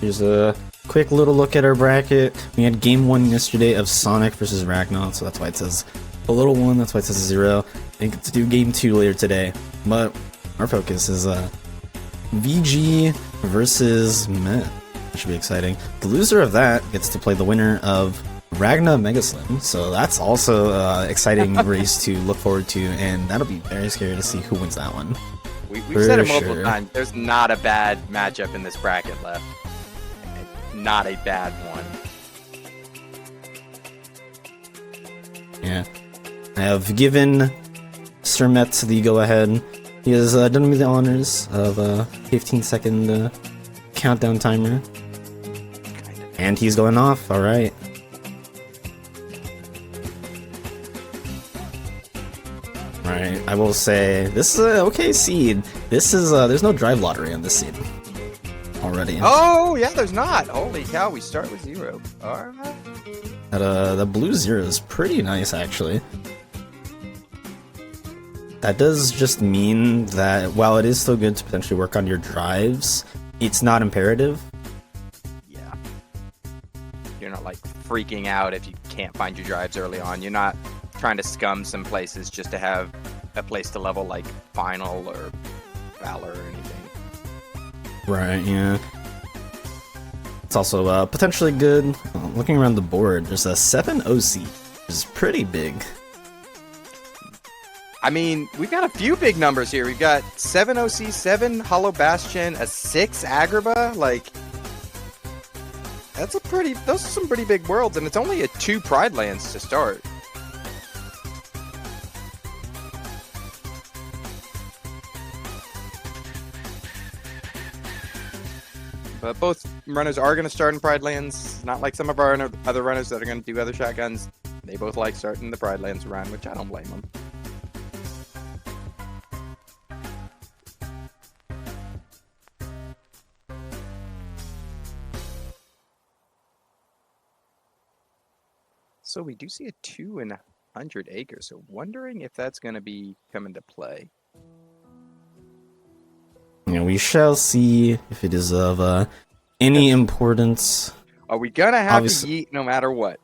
Here's a quick little look at our bracket. We had game 1 yesterday of Sonic versus Ragnar, so that's why it says a little 1, that's why it says 0. I think to do game 2 later today, but our focus is VG versus Met. That should be exciting. The loser of that gets to play the winner of Ragnar Mega Slim, so that's also exciting race to look forward to, and that'll be very scary to see who wins that one. We've said it multiple times. There's not a bad matchup in this bracket left. Not a bad one. Yeah. I have given Sir Met the go-ahead. He has done me the honors of a 15-second countdown timer. And he's going off, alright. Alright, I will say, this is an okay seed. This is, there's no drive lottery on this seed. Already. Oh, yeah, there's not. Holy cow, we start with 0. Alright. The blue 0 is pretty nice, actually. That does just mean that while it is still good to potentially work on your drives, it's not imperative. Yeah. You're not, like, freaking out if you can't find your drives early on. You're not trying to scum some places just to have a place to level like Final or Valor or anything. Right, yeah. It's also potentially good. Looking around the board, there's a 7 OC, which is pretty big. I mean, we've got a few big numbers here. We've got 7 OC, 7 Hollow Bastion, a 6 Agrabah. Like, those are some pretty big worlds, and it's only a 2 Pride Lands to start. But both runners are going to start in Pride Lands. Not like some of our other runners that are going to do other shotguns. They both like starting the Pride Lands run, which I don't blame them. So we do see a 2 in 100 acres. So wondering if that's going to be come into play. Yeah, we shall see if it is of any importance. Are we gonna have to eat no matter what?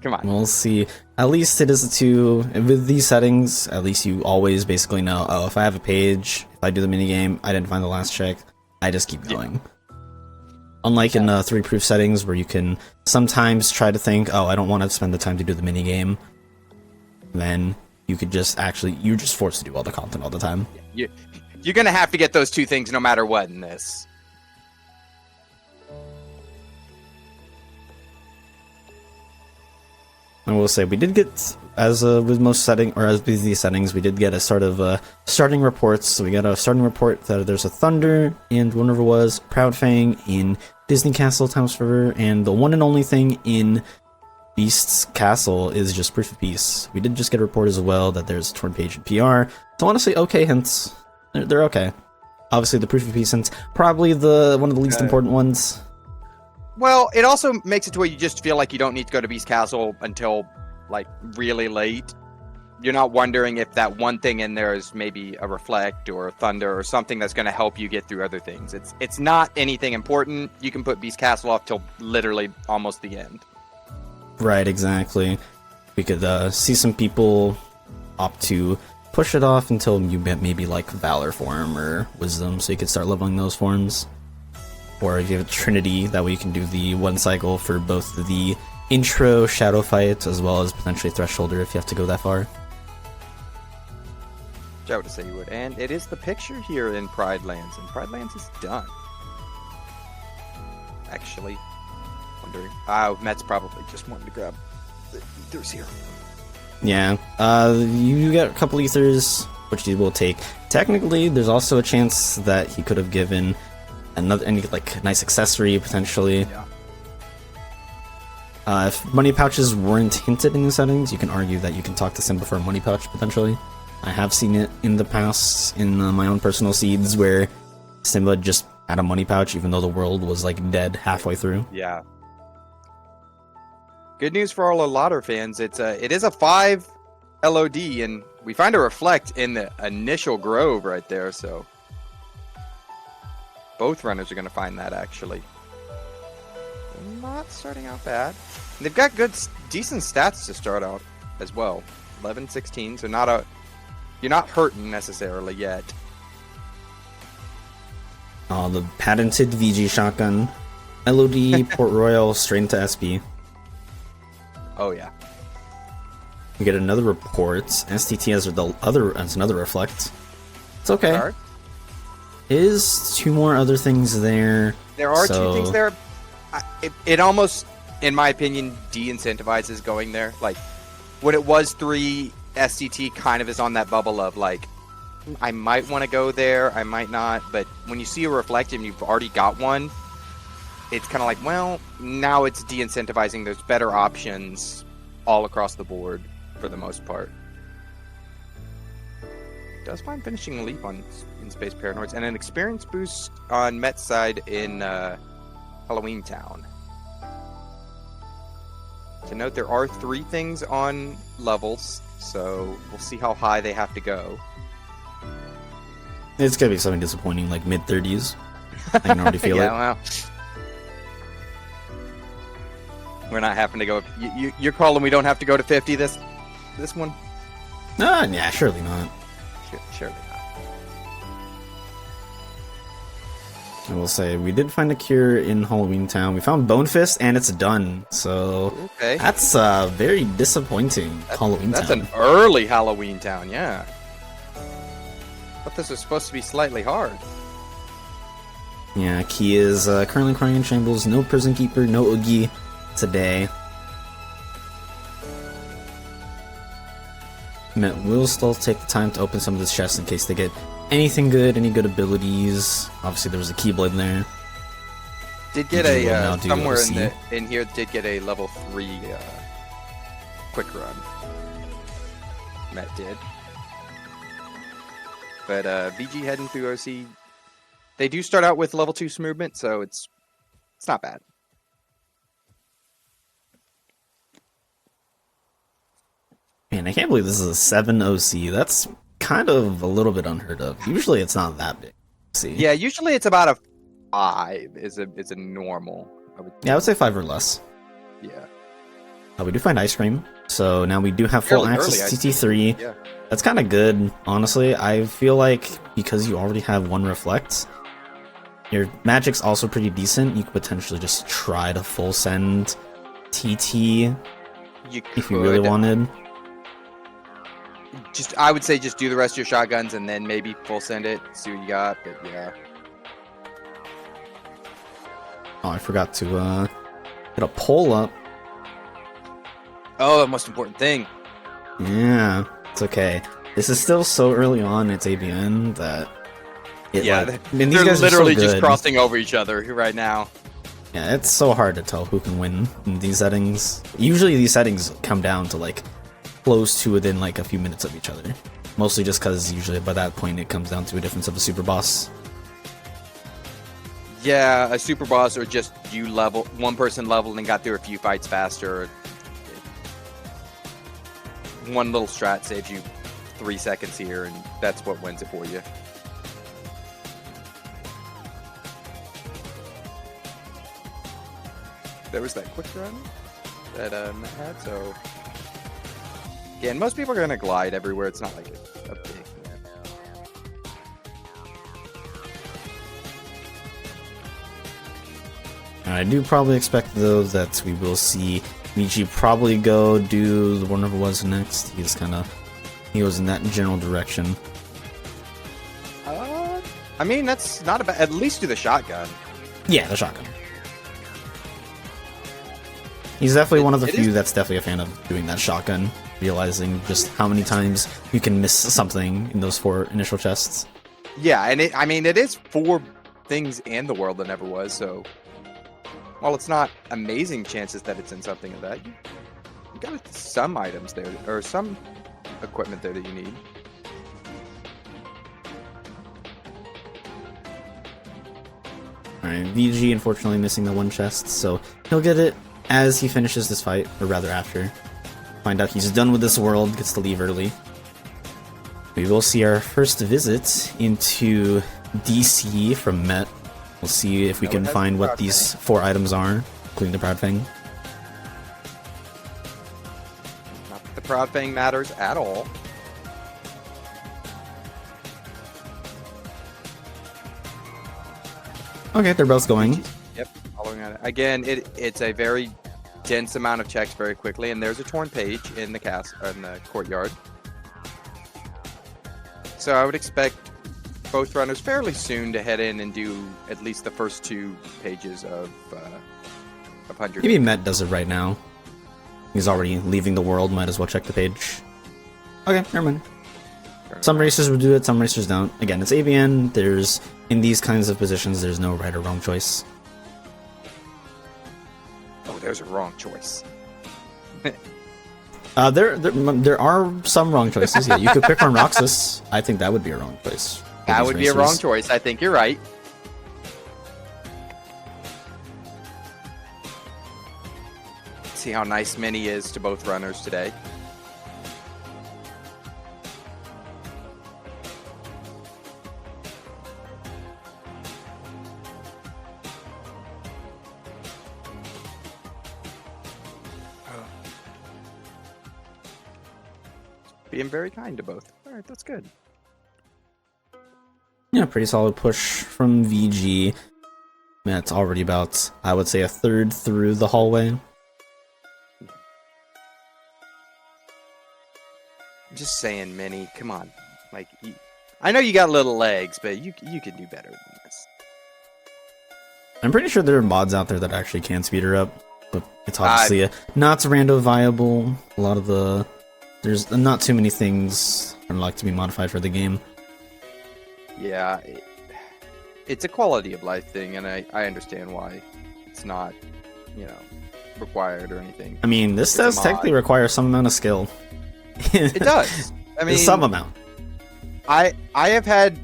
Come on. We'll see. At least it is a 2. With these settings, at least you always basically know, oh, if I have a page, if I do the minigame, I didn't find the last check, I just keep going. Yeah. Unlike in 3-proof settings where you can sometimes try to think, oh, I don't want to spend the time to do the minigame, then you could just you're just forced to do all the content all the time. You're gonna have to get those 2 things no matter what in this. I will say we did get, as with most these settings, we did get a sort of starting reports. So we got a starting report that there's a Thunder and whatever was Proudfang in Disney Castle Times Forever, and the one and only thing in Beast's Castle is just Proof of Peace. We did just get a report as well that there's Torn Page and PR. So honestly, okay hints. They're okay. Obviously, the Proof of Peace hints probably one of the least important ones. Well, it also makes it to where you just feel like you don't need to go to Beast Castle until like really late. You're not wondering if that one thing in there is maybe a Reflect or a Thunder or something that's going to help you get through other things. It's not anything important. You can put Beast Castle off till literally almost the end. Right, exactly. We could see some people opt to push it off until you get maybe like Valor form or Wisdom, so you could start leveling those forms. Or if you have a Trinity, that way you can do the 1 cycle for both the intro Shadow Fight as well as potentially Thresholder if you have to go that far. I would say you would. And it is the picture here in Pride Lands, and Pride Lands is done. Actually, wondering. Matt's probably just wanting to grab the ethers here. Yeah, you get a couple ethers, which he will take. Technically, there's also a chance that he could have given any like nice accessory potentially. Yeah. If money pouches weren't hinted in the settings, you can argue that you can talk to Simba for a money pouch potentially. I have seen it in the past in my own personal seeds where Simba just had a money pouch even though the world was like dead halfway through. Yeah. Good news for all Lotter fans. It is a 5 LOD, and we find a Reflect in the initial grove right there. So Both runners are going to find that, actually. Not starting out bad. They've got decent stats to start out as well. 11, 16, so you're not hurting necessarily yet. Oh, the patented VG shotgun. LOD, Port Royal, straight into SB. Oh, yeah. We get another report. STT has another reflect. It's okay. Alright. Is 2 more other things there. There are 2 things there. It almost, in my opinion, de-incentivizes going there. Like, when it was 3, STT kind of is on that bubble of, like, I might want to go there, I might not. But when you see a reflect and you've already got one, it's kind of like, well, now it's de-incentivizing. There's better options all across the board for the most part. Does find finishing leap in Space Paranoids and an experience boost on Met's side in Halloween Town. To note, there are 3 things on levels, so we'll see how high they have to go. It's gonna be something disappointing, like mid-30s. I can already feel it. Well, we're not having to go. You're calling we don't have to go to 50 this one? Yeah, surely not. Surely not. I will say, we did find a cure in Halloween Town. We found Bone Fist, and it's done. So, okay. That's very disappointing. Halloween Town. That's an early Halloween Town, yeah. Thought this was supposed to be slightly hard. Yeah, Key is currently crying in shambles. No Prison Keeper, no Oogie today. Met will still take the time to open some of this chest in case they get anything good, any good abilities. Obviously, there was a Keyblade there. Did get somewhere in here. Did get a level 3 quick run. Met did, but VG heading through OC. They do start out with level 2 movement, so it's not bad. Man, I can't believe this is a 7 OC. That's kind of a little bit unheard of. Usually it's not that big. See? Yeah, usually it's about a 5 is a normal. I would say 5 or less. Yeah. We do find Ice Cream, so now we do have full access to TT3. Yeah. That's kind of good, honestly. I feel like because you already have 1 Reflect, your magic's also pretty decent. You could potentially just try to full send TT if you really wanted. I would say just do the rest of your shotguns and then maybe full send it, see what you got, but yeah. Oh, I forgot to get a pull up. Oh, the most important thing. Yeah, it's okay. This is still so early on, it's ABN that... these guys literally are so just good. crossing over each other right now. Yeah, it's so hard to tell who can win in these settings. Usually these settings come down to like close to within like a few minutes of each other. Mostly just because usually by that point it comes down to a difference of a super boss. Yeah, a super boss or just one person leveled and got through a few fights faster. One little strat saves you 3 seconds here, and that's what wins it for you. There was that quick run that Matt had, so... Yeah, and most people are going to glide everywhere. It's not like a big... I do probably expect, though, that we will see Michi probably go do whatever was next. He was in that general direction. I mean, that's not a bad... At least do the shotgun. Yeah, the shotgun. He's definitely one of the few that's definitely a fan of doing that shotgun, realizing just how many times you can miss something in those 4 initial chests. Yeah, and it is 4 things in the world that never was, so... While it's not amazing chances that it's in something of that, you got some items there, or some equipment there that you need. Alright, VG unfortunately missing the 1 chest, so he'll get it as he finishes this fight, or rather after. Find out he's done with this world, gets to leave early. We will see our first visit into DC from Met. We'll see if we can find what these 4 items are, including the Proud Fang. Not that the Proud Fang matters at all. Okay, they're both going. Yep, following on it. Again, it's a very dense amount of checks very quickly, and there's a torn page in the courtyard. So I would expect both runners fairly soon to head in and do at least the first 2 pages of 100. Maybe Met does it right now. He's already leaving the world, might as well check the page. Okay, never mind. Some racers would do it, some racers don't. Again, it's ABN, in these kinds of positions, there's no right or wrong choice. Oh, there's a wrong choice. There are some wrong choices, yeah. You could pick from Roxas. I think that would be a wrong choice. That would be a wrong choice, I think you're right. See how nice Mini is to both runners today. Being very kind to both. All right, that's good. Yeah, pretty solid push from VG. Man, it's already about, I would say, a third through the hallway. I'm just saying, Mini, come on. Like, I know you got little legs, but you can do better than this. I'm pretty sure there are mods out there that actually can speed her up, but it's obviously not rando viable. A lot of there's not too many things that are like to be modified for the game. Yeah, it's a quality of life thing, and I understand why it's not, required or anything. I mean, this does technically require some amount of skill. It does. I mean, some amount. I have had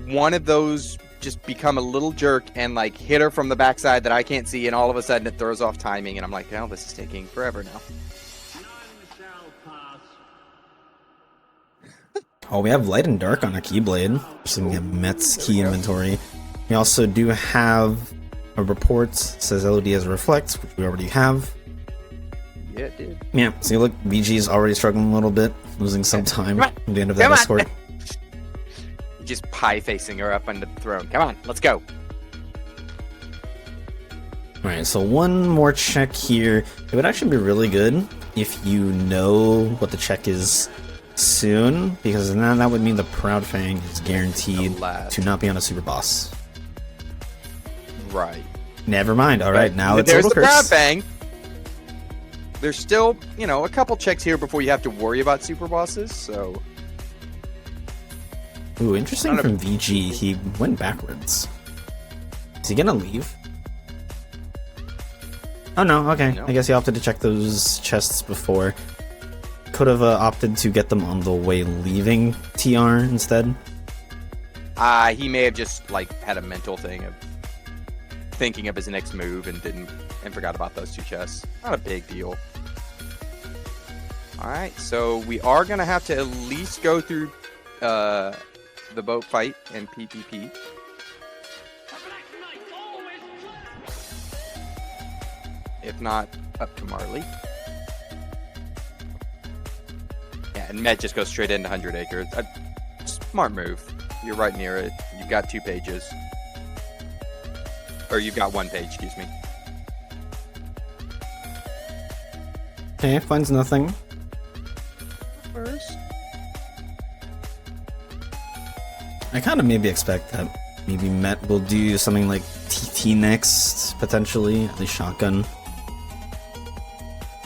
one of those just become a little jerk and like hit her from the backside that I can't see, and all of a sudden it throws off timing, and I'm like, oh, this is taking forever now. Oh, we have Light and Dark on a Keyblade, so we can get Met's key inventory. We also do have a report, says LOD has a Reflect, which we already have. Yeah, it did. Yeah, see, look, BG is already struggling a little bit, losing some time at the end of that escort. Just pie-facing her up under the throne. Come on, let's go. Alright, so one more check here. It would actually be really good if you know what the check is soon, because then that would mean the Proud Fang is guaranteed to not be on a super boss. Right. Never mind. Alright, now it's there's a the curse. Proud Fang. There's still, a couple checks here before you have to worry about super bosses, so... Ooh, interesting from VG. He went backwards. Is he gonna leave? Oh no, okay. No. I guess he opted to check those chests before. Could have opted to get them on the way leaving TR instead. He may have just had a mental thing of thinking of his next move and forgot about those 2 chests. Not a big deal. All right, so we are gonna have to at least go through the boat fight and PvP. If not, up to Marley. Yeah, and Met just goes straight into 100 Acre. Smart move. You're right near it. You've got 2 pages. Or you've got 1 page, excuse me. Okay, finds nothing. First. I kind of maybe expect that maybe Met will do something like TT next, potentially. At least Shotgun.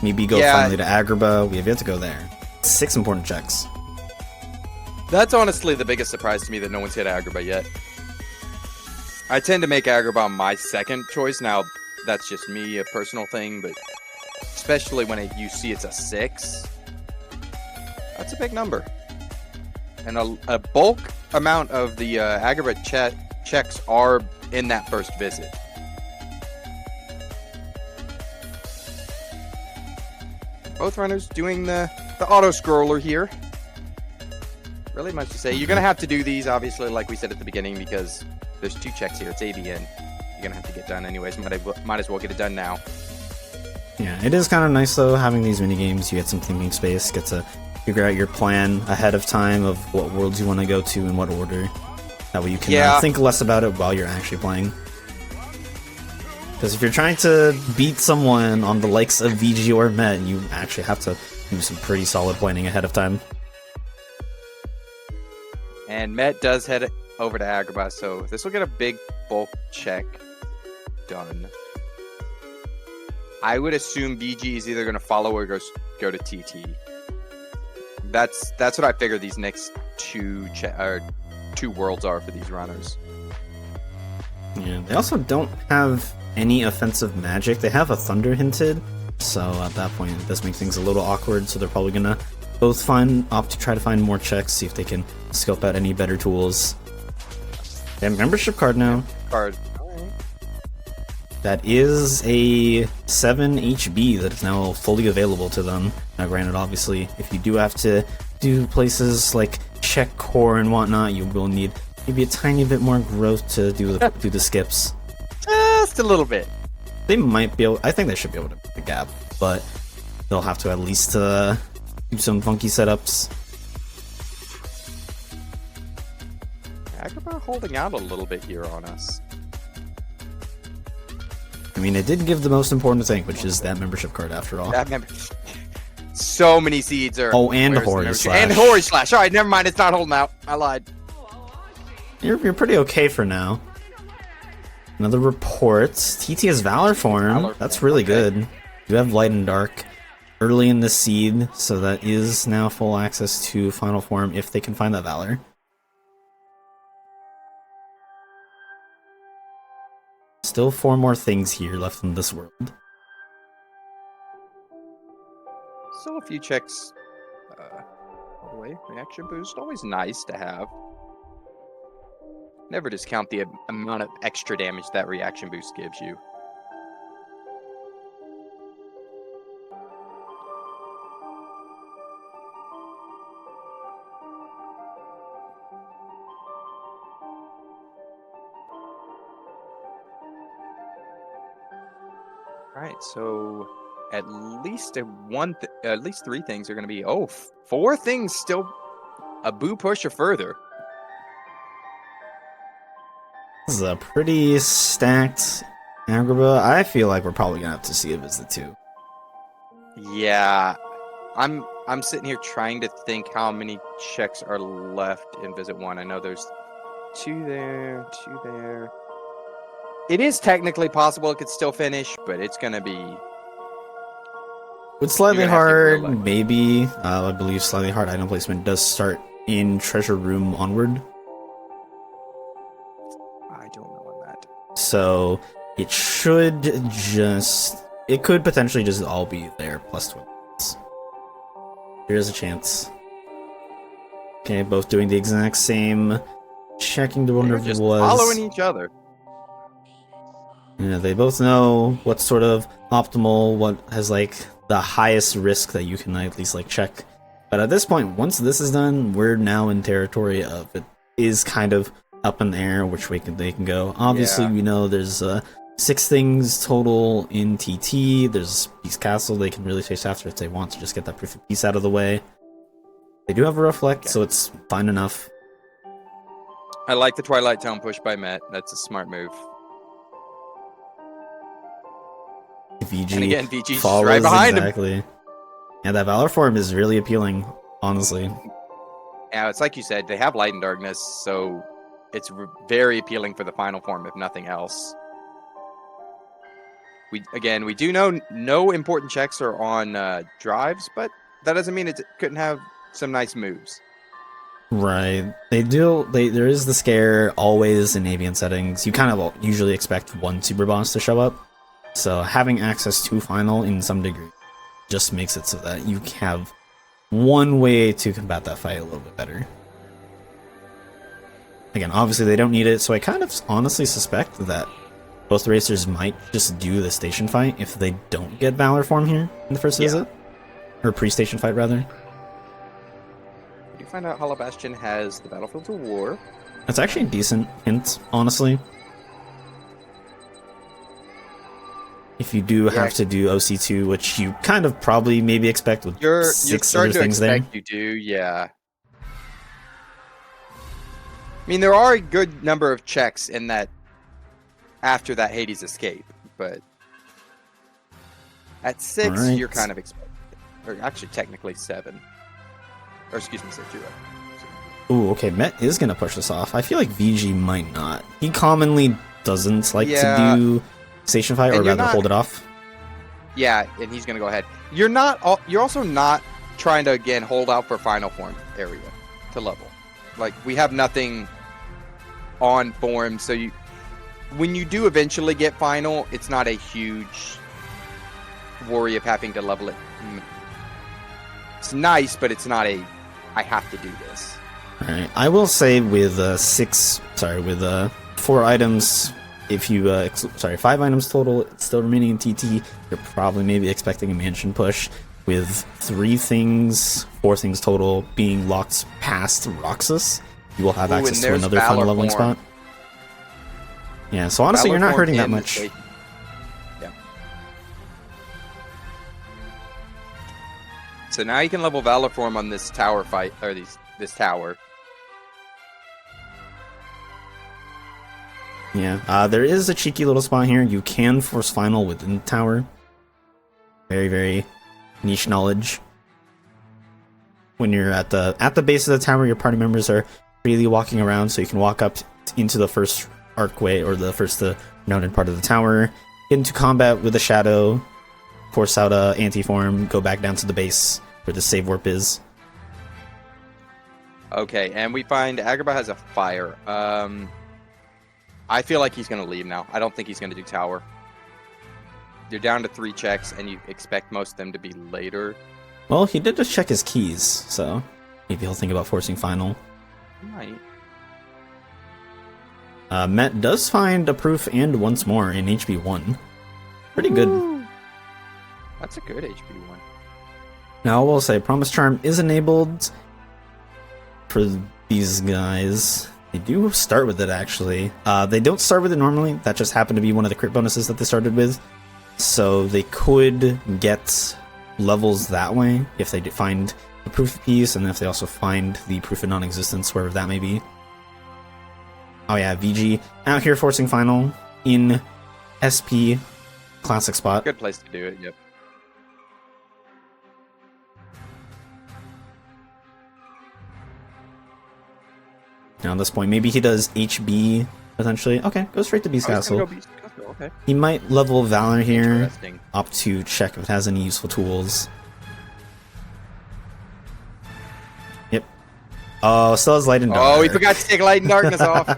Maybe go finally to Agrabah. We have yet to go there. 6 important checks. That's honestly the biggest surprise to me that no one's hit Agrabah yet. I tend to make Agrabah my second choice. Now, that's just me, a personal thing, but especially when you see it's a 6, that's a big number. And a bulk amount of the Agrabah checks are in that first visit. Both runners doing the auto scroller here. Really much to say. You're going to have to do these, obviously, like we said at the beginning, because there's 2 checks here. It's ABN. You're gonna have to get done anyways. Might as well get it done now. Yeah, it is kind of nice though having these mini games. You get some thinking space, get to figure out your plan ahead of time of what worlds you want to go to in what order. That way you can think less about it while you're actually playing. Because if you're trying to beat someone on the likes of VG or Met, you actually have to do some pretty solid planning ahead of time. And Met does head over to Agrabah, so this will get a big bulk check done. I would assume VG is either going to follow or go to TT. That's what I figure these next 2 worlds are for these runners. Yeah, they also don't have any offensive magic. They have a Thunder hinted, so at that point it does make things a little awkward, so they're probably going to both opt to try to find more checks, see if they can scope out any better tools. They have a membership card now. That is a 7 HB that is now fully available to them. Now granted, obviously, if you do have to do places like check core and whatnot, you will need maybe a tiny bit more growth to do the skips. Just a little bit. They might be able, I think they should be able to make the gap, but they'll have to at least do some funky setups. Agrabah holding out a little bit here on us. I mean, it did give the most important thing, which is that membership card after all. So many seeds are... Oh, and Hori Slash. And Hori Slash. Alright, never mind, it's not holding out. I lied. You're pretty okay for now. Another report. TT has Valor form. That's really good. You have Light and Dark early in the seed, so that is now full access to final form if they can find that Valor. Still 4 more things here left in this world. Still a few checks. All the way. Reaction boost, always nice to have. Never discount the amount of extra damage that reaction boost gives you. Alright, so at least 3 things are going to be... 4 things still a boo push or further. This is a pretty stacked Agrabah. I feel like we're probably going to have to see a visit too. Yeah. I'm sitting here trying to think how many checks are left in Visit 1. I know there's 2 there, 2 there. It is technically possible it could still finish, but it's going to be... With Slightly Hard, maybe. I believe Slightly Hard item placement does start in Treasure Room onward. I don't know on that. So it should just... It could potentially just all be there, plus 12. There is a chance. Okay, both doing the exact same. Checking to wonder if it was... following each other. Yeah, they both know what's sort of optimal, what has like the highest risk that you can at least like check. But at this point, once this is done, we're now in territory of it is kind of up in the air which way they can go. Obviously, we know there's 6 things total in TT. There's Peace Castle they can really chase after if they want to just get that proof of peace out of the way. They do have a Reflect, so it's fine enough. I like the Twilight Town push by Met. That's a smart move. VG and again, VG's follows right behind him. Yeah, that Valor form is really appealing, honestly. Yeah, it's like you said, they have Light and Darkness, so it's very appealing for the final form, if nothing else. We do know no important checks are on drives, but that doesn't mean it couldn't have some nice moves. Right. They do. There is the scare always in avian settings. You kind of usually expect one super boss to show up. So having access to final in some degree just makes it so that you have one way to combat that fight a little bit better. Again, obviously they don't need it, so I kind of honestly suspect that both racers might just do the station fight if they don't get Valor form here in the first visit. Or pre-station fight, rather. We do find out Hollow Bastion has the Battlefields of War. That's actually a decent hint, honestly. If you do have to do OC2, which you kind of probably maybe expect with You're 6 starting other to things there. expect you do, yeah. I mean, there are a good number of checks in that after that Hades escape, but at 6, Alright. you're kind of expecting, or actually technically 7, or excuse me, 6. You're right. Ooh, okay, Met is gonna push this off. I feel like VG might not. He commonly doesn't like to do station fight, or rather hold it off. Yeah, and he's gonna go ahead. You're also not trying to again hold out for final form area to level. Like we have nothing on form, so when you do eventually get final, it's not a huge worry of having to level it. It's nice, but it's not a I have to do this. Alright, I will say with 4 items, if you, 5 items total, it's still remaining in TT, you're probably maybe expecting a mansion push, with 4 things total being locked past Roxas. You will have access to another final leveling spot. Yeah, so honestly, you're not hurting that much. Yeah. So now you can level Valor Form on this tower fight, or this tower. Yeah, there is a cheeky little spot here. You can force final within the tower. Very, very niche knowledge. When you're at the base of the tower, your party members are freely walking around, so you can walk up into the first archway, or the first rounded part of the tower, get into combat with a shadow, force out a anti-form, go back down to the base where the save warp is. Okay, and we find Agrabah has a fire. I feel like he's going to leave now. I don't think he's going to do tower. You're down to 3 checks, and you expect most of them to be later. Well, he did just check his keys, so maybe he'll think about forcing final. He might. Met does find a proof and once more in HB1. Pretty good. Ooh. That's a good HB1. Now, I will say, Promise Charm is enabled for these guys. They do start with it, actually. They don't start with it normally. That just happened to be one of the crit bonuses that they started with. So they could get levels that way if they find the proof piece, and if they also find the proof of non-existence, wherever that may be. Oh yeah, VG out here forcing final in SP classic spot. Good place to do it, yep. Now at this point, maybe he does HB potentially. Okay, go straight to Beast Castle. Okay. He might level Valor here up to check if it has any useful tools. Yep. Oh, still has Light and Dark. Oh, he forgot to take Light and Darkness off.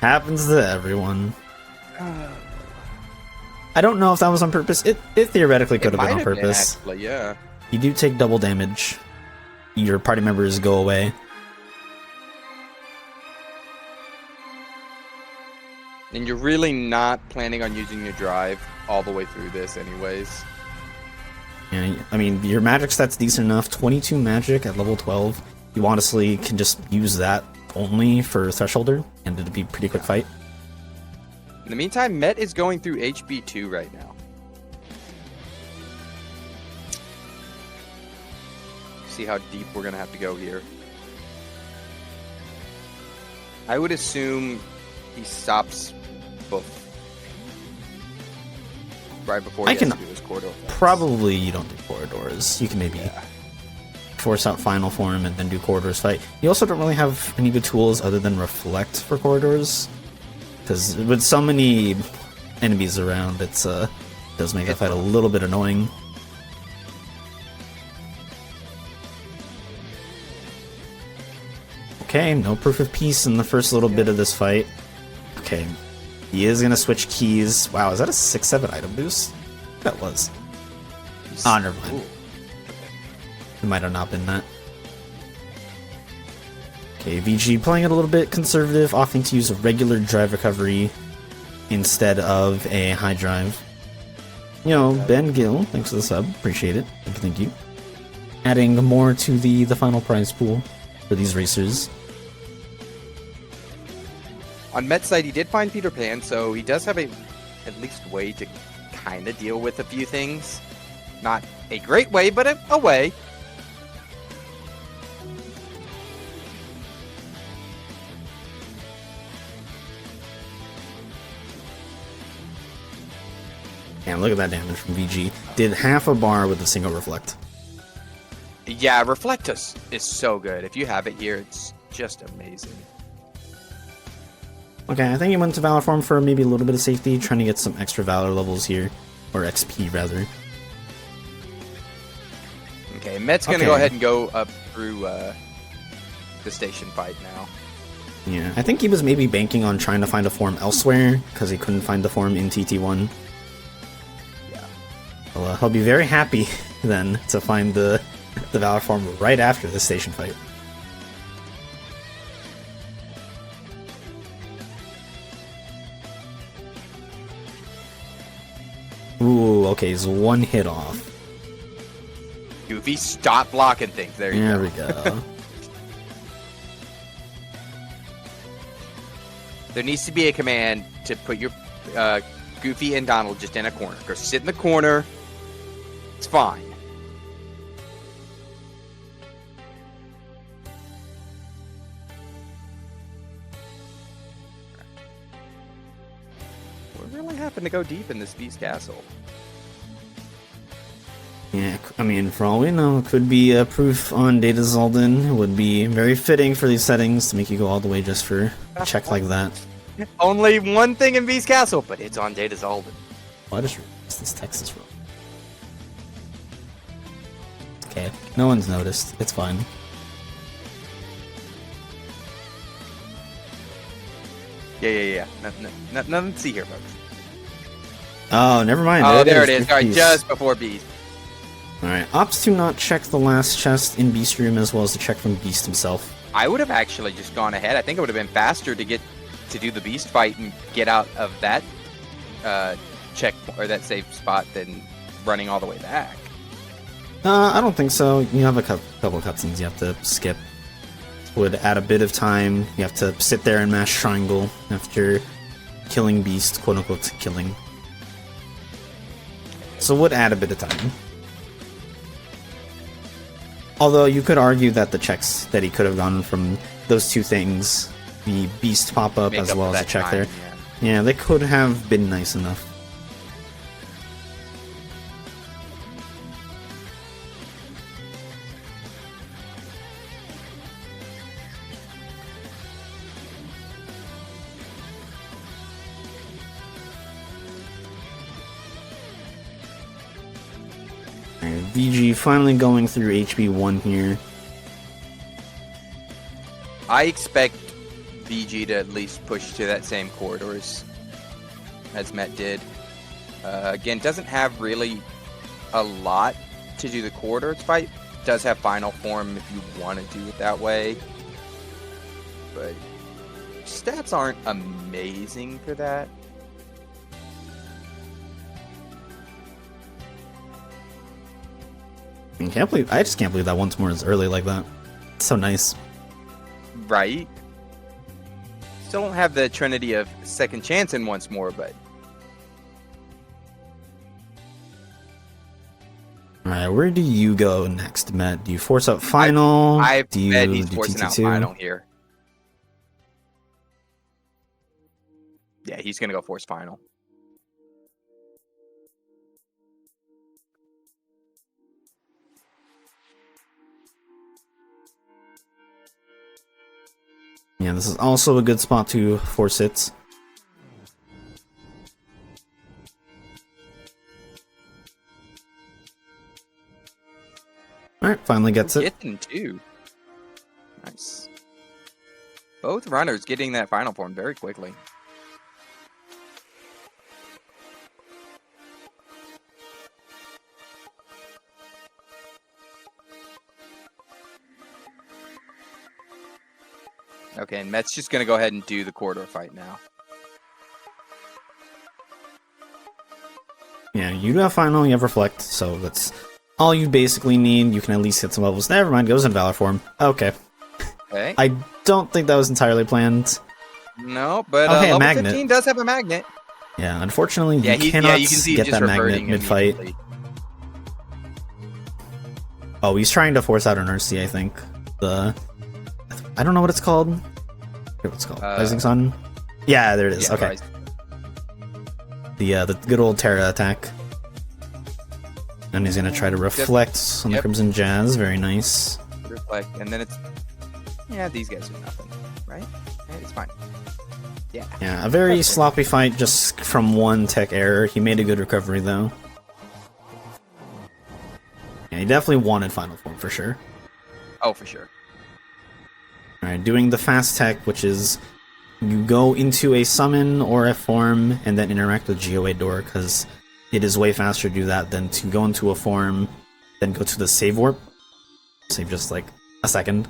Happens to everyone. I don't know if that was on purpose. It theoretically could have been on purpose. Actually, yeah. You do take double damage. Your party members go away. And you're really not planning on using your drive all the way through this anyways. Yeah, I mean, your magic stat's decent enough. 22 magic at level 12. You honestly can just use that only for Thresholder, and it'd be a pretty quick fight. In the meantime, Met is going through HB2 right now. See how deep we're going to have to go here. I would assume he stops right before he has to do his corridor fights. Probably you don't do corridors. You can maybe force out final form and then do corridors fight. You also don't really have any good tools other than reflect for corridors, because with so many enemies around, it does make that fight a little bit annoying. Okay, no proof of peace in the first little bit of this fight. Okay, he is gonna switch keys. Wow, is that a 6-7 item boost? That was. Ah, never mind. It might have not been that. Okay, VG playing it a little bit conservative, opting to use a regular drive recovery instead of a high drive. You know, Ben Gill, thanks for the sub. Appreciate it. Thank you. Adding more to the final prize pool for these racers. On Met's side, he did find Peter Pan, so he does have at least way to kind of deal with a few things. Not a great way, but a way. And look at that damage from VG. Did half a bar with a single reflect. Yeah, Reflectus is so good. If you have it here, it's just amazing. Okay, I think he went to Valor form for maybe a little bit of safety, trying to get some extra Valor levels here. Or XP, rather. Okay, Met's gonna go ahead and go up through the station fight now. Yeah, I think he was maybe banking on trying to find a form elsewhere, because he couldn't find the form in TT1. Yeah. Well, he'll be very happy, then, to find the Valor form right after the station fight. Ooh, okay, he's one hit off. Goofy, stop blocking things. There you go. There we go. There needs to be a command to put your Goofy and Donald just in a corner. Go sit in the corner. It's fine. We really happen to go deep in this Beast Castle. Yeah, I mean, for all we know, it could be a proof on Data Zolden. It would be very fitting for these settings to make you go all the way just for a check like that. Only one thing in Beast Castle, but it's on Data Zolden. Why does this text is wrong? Okay, no one's noticed. It's fine. Yeah. Nothing to see here, folks. Oh, never mind. Oh, there it is. All right, just before Beast. Alright, opts to not check the last chest in Beast Room as well as to check from Beast himself. I would have actually just gone ahead. I think it would have been faster to get to do the Beast fight and get out of that check or that safe spot than running all the way back. I don't think so. You have a couple of cutscenes you have to skip. Would add a bit of time. You have to sit there and mash triangle after killing Beast, quote unquote killing. So would add a bit of time. Although you could argue that the checks that he could have gotten from those two things, the Beast pop-up as well as the check there, yeah, they could have been nice enough. VG finally going through HB1 here. I expect VG to at least push to that same corridor as Met did. Again, doesn't have really a lot to do the corridors fight. Does have final form if you want to do it that way. But stats aren't amazing for that. I just can't believe that once more is early like that. It's so nice. Right. Still don't have the trinity of second chance in once more, but Alright, where do you go next, Matt? Do you force out final? I do you bet he's do forcing out TT2? final here. Yeah, he's gonna go force final. Yeah, this is also a good spot to force it. Alright, finally gets it. Getting two. Nice. Both runners getting that final form very quickly. Okay, and Met's just going to go ahead and do the corridor fight now. Yeah, you do have final, you have reflect, so that's all you basically need. You can at least hit some levels. Never mind, goes in Valor form. Okay. Okay. I don't think that was entirely planned. No, but Oh, hey, a level magnet. 15 does have a magnet. Yeah, unfortunately, Yeah, you cannot you can see get just that magnet reverting mid-fight. immediately. Oh, he's trying to force out an RC, I think. I don't know what it's called. What it's called? Rising Sun? Yeah, there it is. Yeah, okay. The good old Terra attack. And he's gonna try to reflect on the Crimson Jazz. Very nice. Reflect, and then it's... Yeah, these guys are nothing, right? It's fine. Yeah. Yeah, a very sloppy fight just from one tech error. He made a good recovery, though. Yeah, he definitely wanted Final Form, for sure. Oh, for sure. Alright, doing the fast tech, which is you go into a summon or a form and then interact with GOA door, because it is way faster to do that than to go into a form, then go to the save warp. Save just like a second.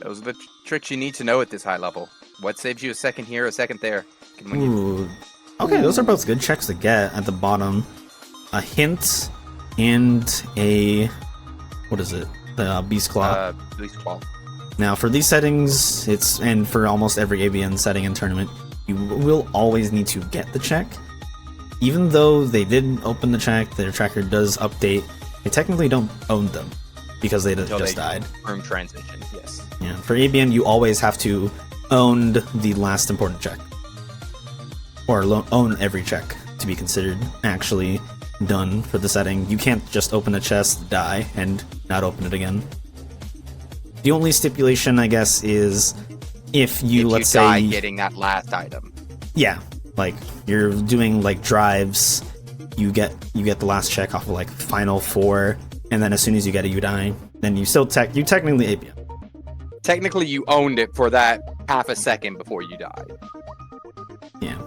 Those are the tricks you need to know at this high level. What saves you a second here, a second there? Ooh. Okay, those are both good checks to get at the bottom. A hint and a... what is it? The Beast Claw. Beast Claw. Now, for these settings, and for almost every ABN setting in tournament, you will always need to get the check. Even though they didn't open the check, their tracker does update, they technically don't own them, because they just died. Room transition, yes. Yeah, for ABN, you always have to own the last important check. Or own every check to be considered actually done for the setting. You can't just open a chest, die, and not open it again. The only stipulation, I guess, is if you, let's say, die getting that last item. Yeah, like you're doing like drives, you get the last check off of like final 4, and then as soon as you get it, you die. Then you still you technically ABN. Technically, you owned it for that half a second before you died. Yeah.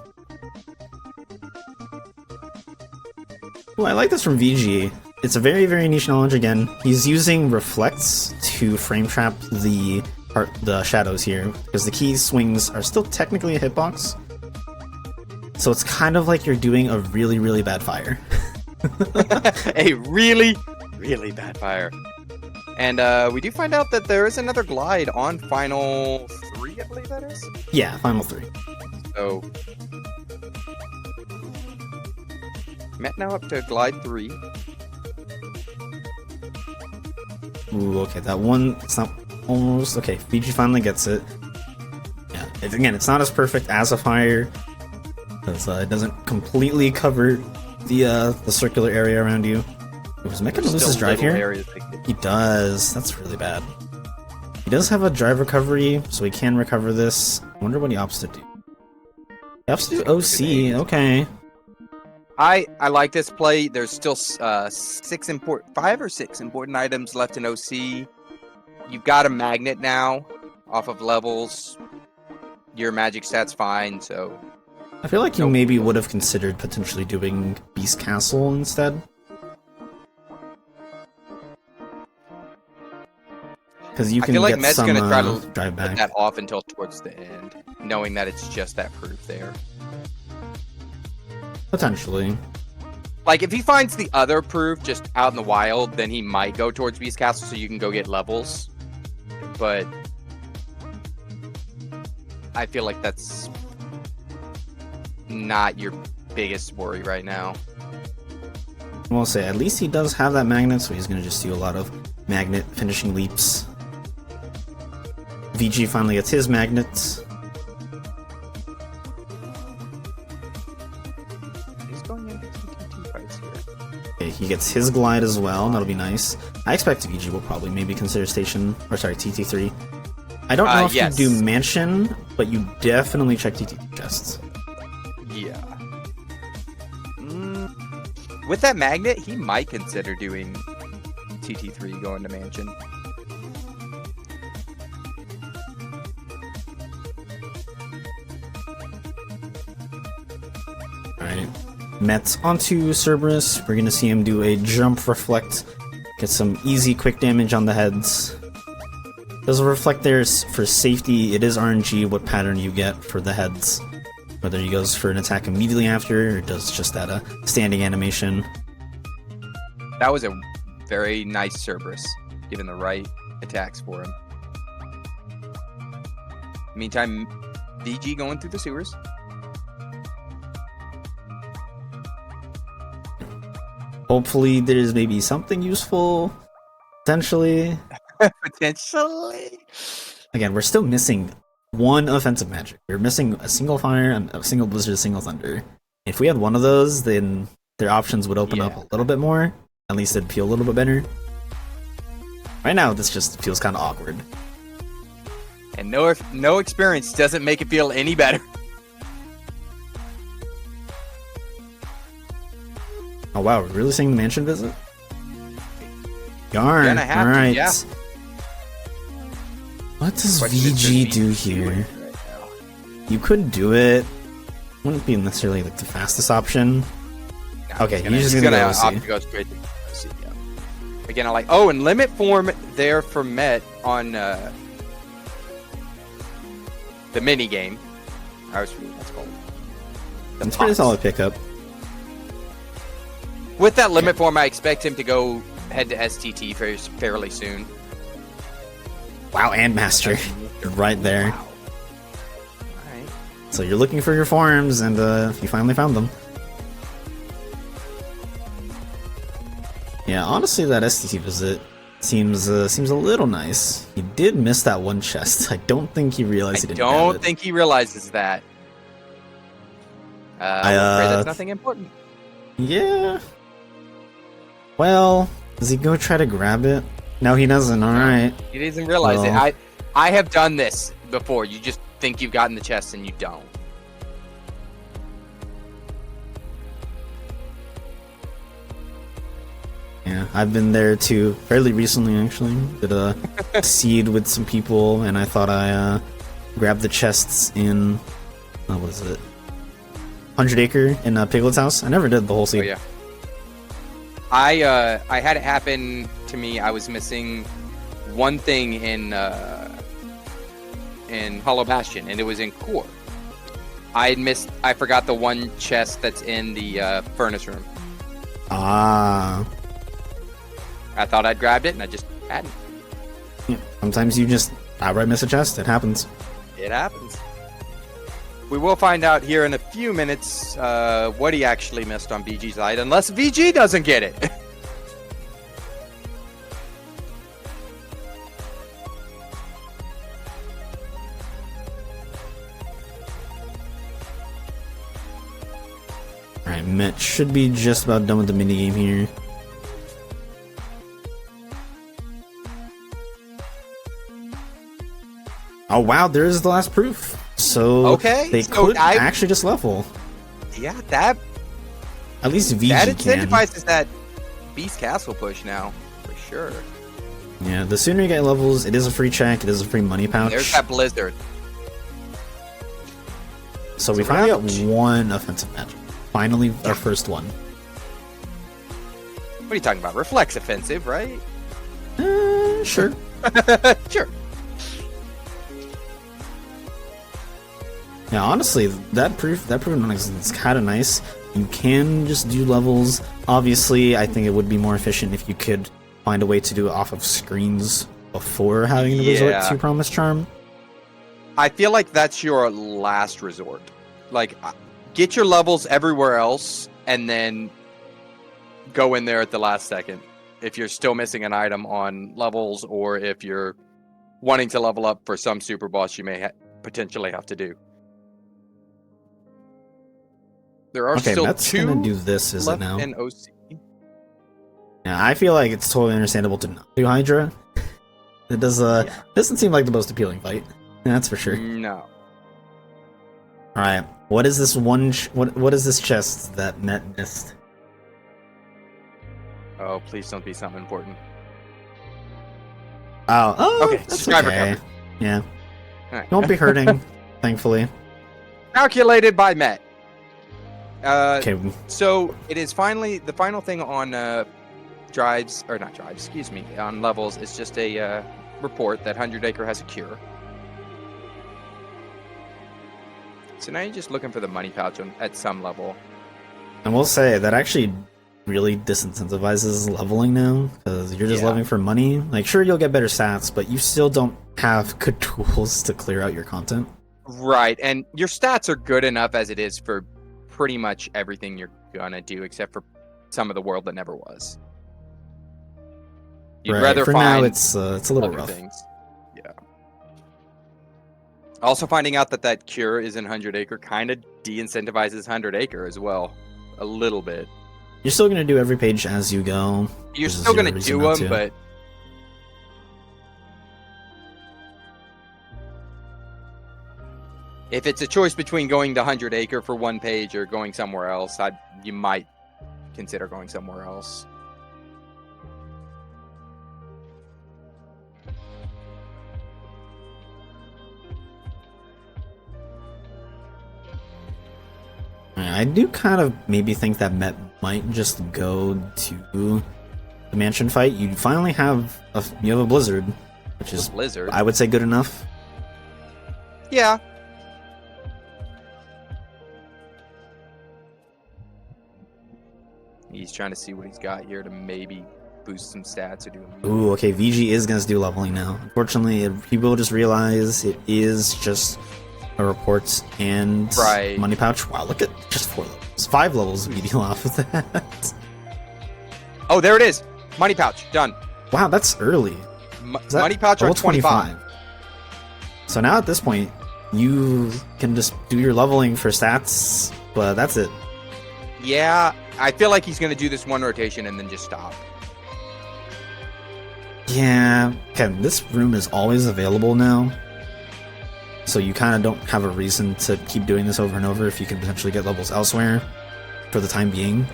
Ooh, I like this from VG. It's a very, very niche knowledge again. He's using reflects to frame trap the shadows here, because the key swings are still technically a hitbox. So it's kind of like you're doing a really, really bad fire. A really, really bad fire. And we do find out that there is another glide on Final 3, I believe that is? Yeah, Final 3. So... Met now up to glide 3. Ooh, okay, that one, it's not almost... Okay, VG finally gets it. Yeah, again, it's not as perfect as a fire, because it doesn't completely cover the circular area around you. Was Mech gonna lose his drive here? He does. That's really bad. He does have a drive recovery, so he can recover this. I wonder what he opts to do. He opts to do OC, okay. I like this play. There's still 5 or 6 important items left in OC. You've got a magnet now off of levels. Your magic stat's fine, so... I feel like you maybe would have considered potentially doing Beast Castle instead. Because you can I feel like get Med's some gonna try to drive back. put that off until towards the end, knowing that it's just that proof there. Potentially. Like, if he finds the other proof just out in the wild, then he might go towards Beast Castle so you can go get levels. But I feel like that's not your biggest worry right now. I will say, at least he does have that magnet, so he's going to just do a lot of magnet finishing leaps. VG finally gets his magnets. He's going into some TT fights here. Okay, he gets his glide as well, that'll be nice. I expect VG will probably maybe consider TT3. I don't know if you do Mansion, but you definitely check TT chests. Yeah. With that magnet, he might consider doing TT3 going to Mansion. Alright. Met onto Cerberus. We're gonna see him do a jump reflect. Get some easy quick damage on the heads. Does a reflect there for safety. It is RNG what pattern you get for the heads. Whether he goes for an attack immediately after, or does just that standing animation. That was a very nice Cerberus, given the right attacks for him. Meantime, VG going through the sewers. Hopefully there's maybe something useful, potentially. Potentially. Again, we're still missing one offensive magic. We're missing a single fire, and a single blizzard, a single thunder. If we had one of those, then their options would open up a little bit more. At least it'd feel a little bit better. Right now, this just feels kind of awkward. And no experience doesn't make it feel any better. Oh wow, we're really seeing the mansion visit? Yarn, alright. Yeah. What does VG do here? You could do it. Wouldn't be necessarily like the fastest option. No, okay, he's just gonna opt to go straight to KotC, yeah. Again, I like. Oh, and limit form there for Met on the mini game. I was forgetting what that's called. It's pretty solid pickup. With that limit form, I expect him to go head to STT fairly soon. Wow, and Master. Right there. Wow. Alright. So you're looking for your forms, and you finally found them. Yeah, honestly, that STT visit seems a little nice. He did miss that one chest. I don't think he realized he didn't have it. I don't think he realizes that. I'm afraid that's nothing important. Yeah. Well, does he go try to grab it? No, he doesn't. All right. He doesn't realize it. I have done this before. You just think you've gotten the chest and you don't. Yeah, I've been there too, fairly recently actually. Did a seed with some people, and I thought I grabbed the chests in, what is it? 100 Acre in Piglet's house. I never did the whole seed. Oh yeah. I had it happen to me. I was missing one thing in Hollow Bastion, and it was in Core. I forgot the one chest that's in the furnace room. Ah. I thought I'd grabbed it, and I just hadn't. Yeah, sometimes you just outright miss a chest. It happens. It happens. We will find out here in a few minutes what he actually missed on VG's side, unless VG doesn't get it. Alright, Met should be just about done with the minigame here. Oh wow, there's the last proof. So they could actually just level. Yeah, that at least VG that can. incentivizes that Beast Castle push now, for sure. Yeah, the sooner you get levels, it is a free check, it is a free money pouch. There's that Blizzard. So we finally got one offensive magic. Finally, our first one. What are you talking about? Reflex offensive, right? Sure. Sure. Yeah, honestly, that proof is kind of nice. You can just do levels. Obviously, I think it would be more efficient if you could find a way to do it off of screens before having to resort to Promise Charm. I feel like that's your last resort. Like, get your levels everywhere else, and then go in there at the last second. If you're still missing an item on levels, or if you're wanting to level up for some super boss you may potentially have to do. There are still that's two gonna do this, is left it now? in OC. Yeah, I feel like it's totally understandable to not do Hydra. It doesn't seem like the most appealing fight. That's for sure. No. Alright, what is this one what is this chest that Met missed? Oh, please don't be something important. Oh, okay, that's subscriber okay. cover. Yeah. Right. Won't be hurting, thankfully. Calculated by Met. Okay. So it is finally the final thing on on levels is just a report that 100 Acre has a cure. So now you're just looking for the money pouch at some level. And we'll say that actually really disincentivizes leveling now, because you're just leveling for money. Like, sure, you'll get better stats, but you still don't have good tools to clear out your content. Right, and your stats are good enough as it is for pretty much everything you're gonna do, except for some of the world that never was. You'd Right, rather for find now it's a little other rough. things. Yeah. Also, finding out that cure is in 100 Acre kind of de-incentivizes 100 Acre as well, a little bit. You're still gonna do every page as you go. You're There's still zero gonna reason do not them, to. but if it's a choice between going to 100 Acre for one page or going somewhere else, you might consider going somewhere else. I do kind of maybe think that Met might just go to the mansion fight. You finally have a blizzard, which is Blizzard. I would say good enough. Yeah. He's trying to see what he's got here to maybe boost some stats or do. Ooh, okay. VG is gonna do leveling now. Unfortunately, he will just realize it is just a reports and Right. money pouch. Wow, look at just 4 levels, 5 levels of EDL off of that. Oh, there it is. Money pouch done. Wow, that's early. Is that Money pouch on level 25. So now at this point, you can just do your leveling for stats, but that's it. Yeah, I feel like he's going to do this one rotation and then just stop. Yeah, okay, this room is always available now. So you kind of don't have a reason to keep doing this over and over if you can potentially get levels elsewhere for the time being.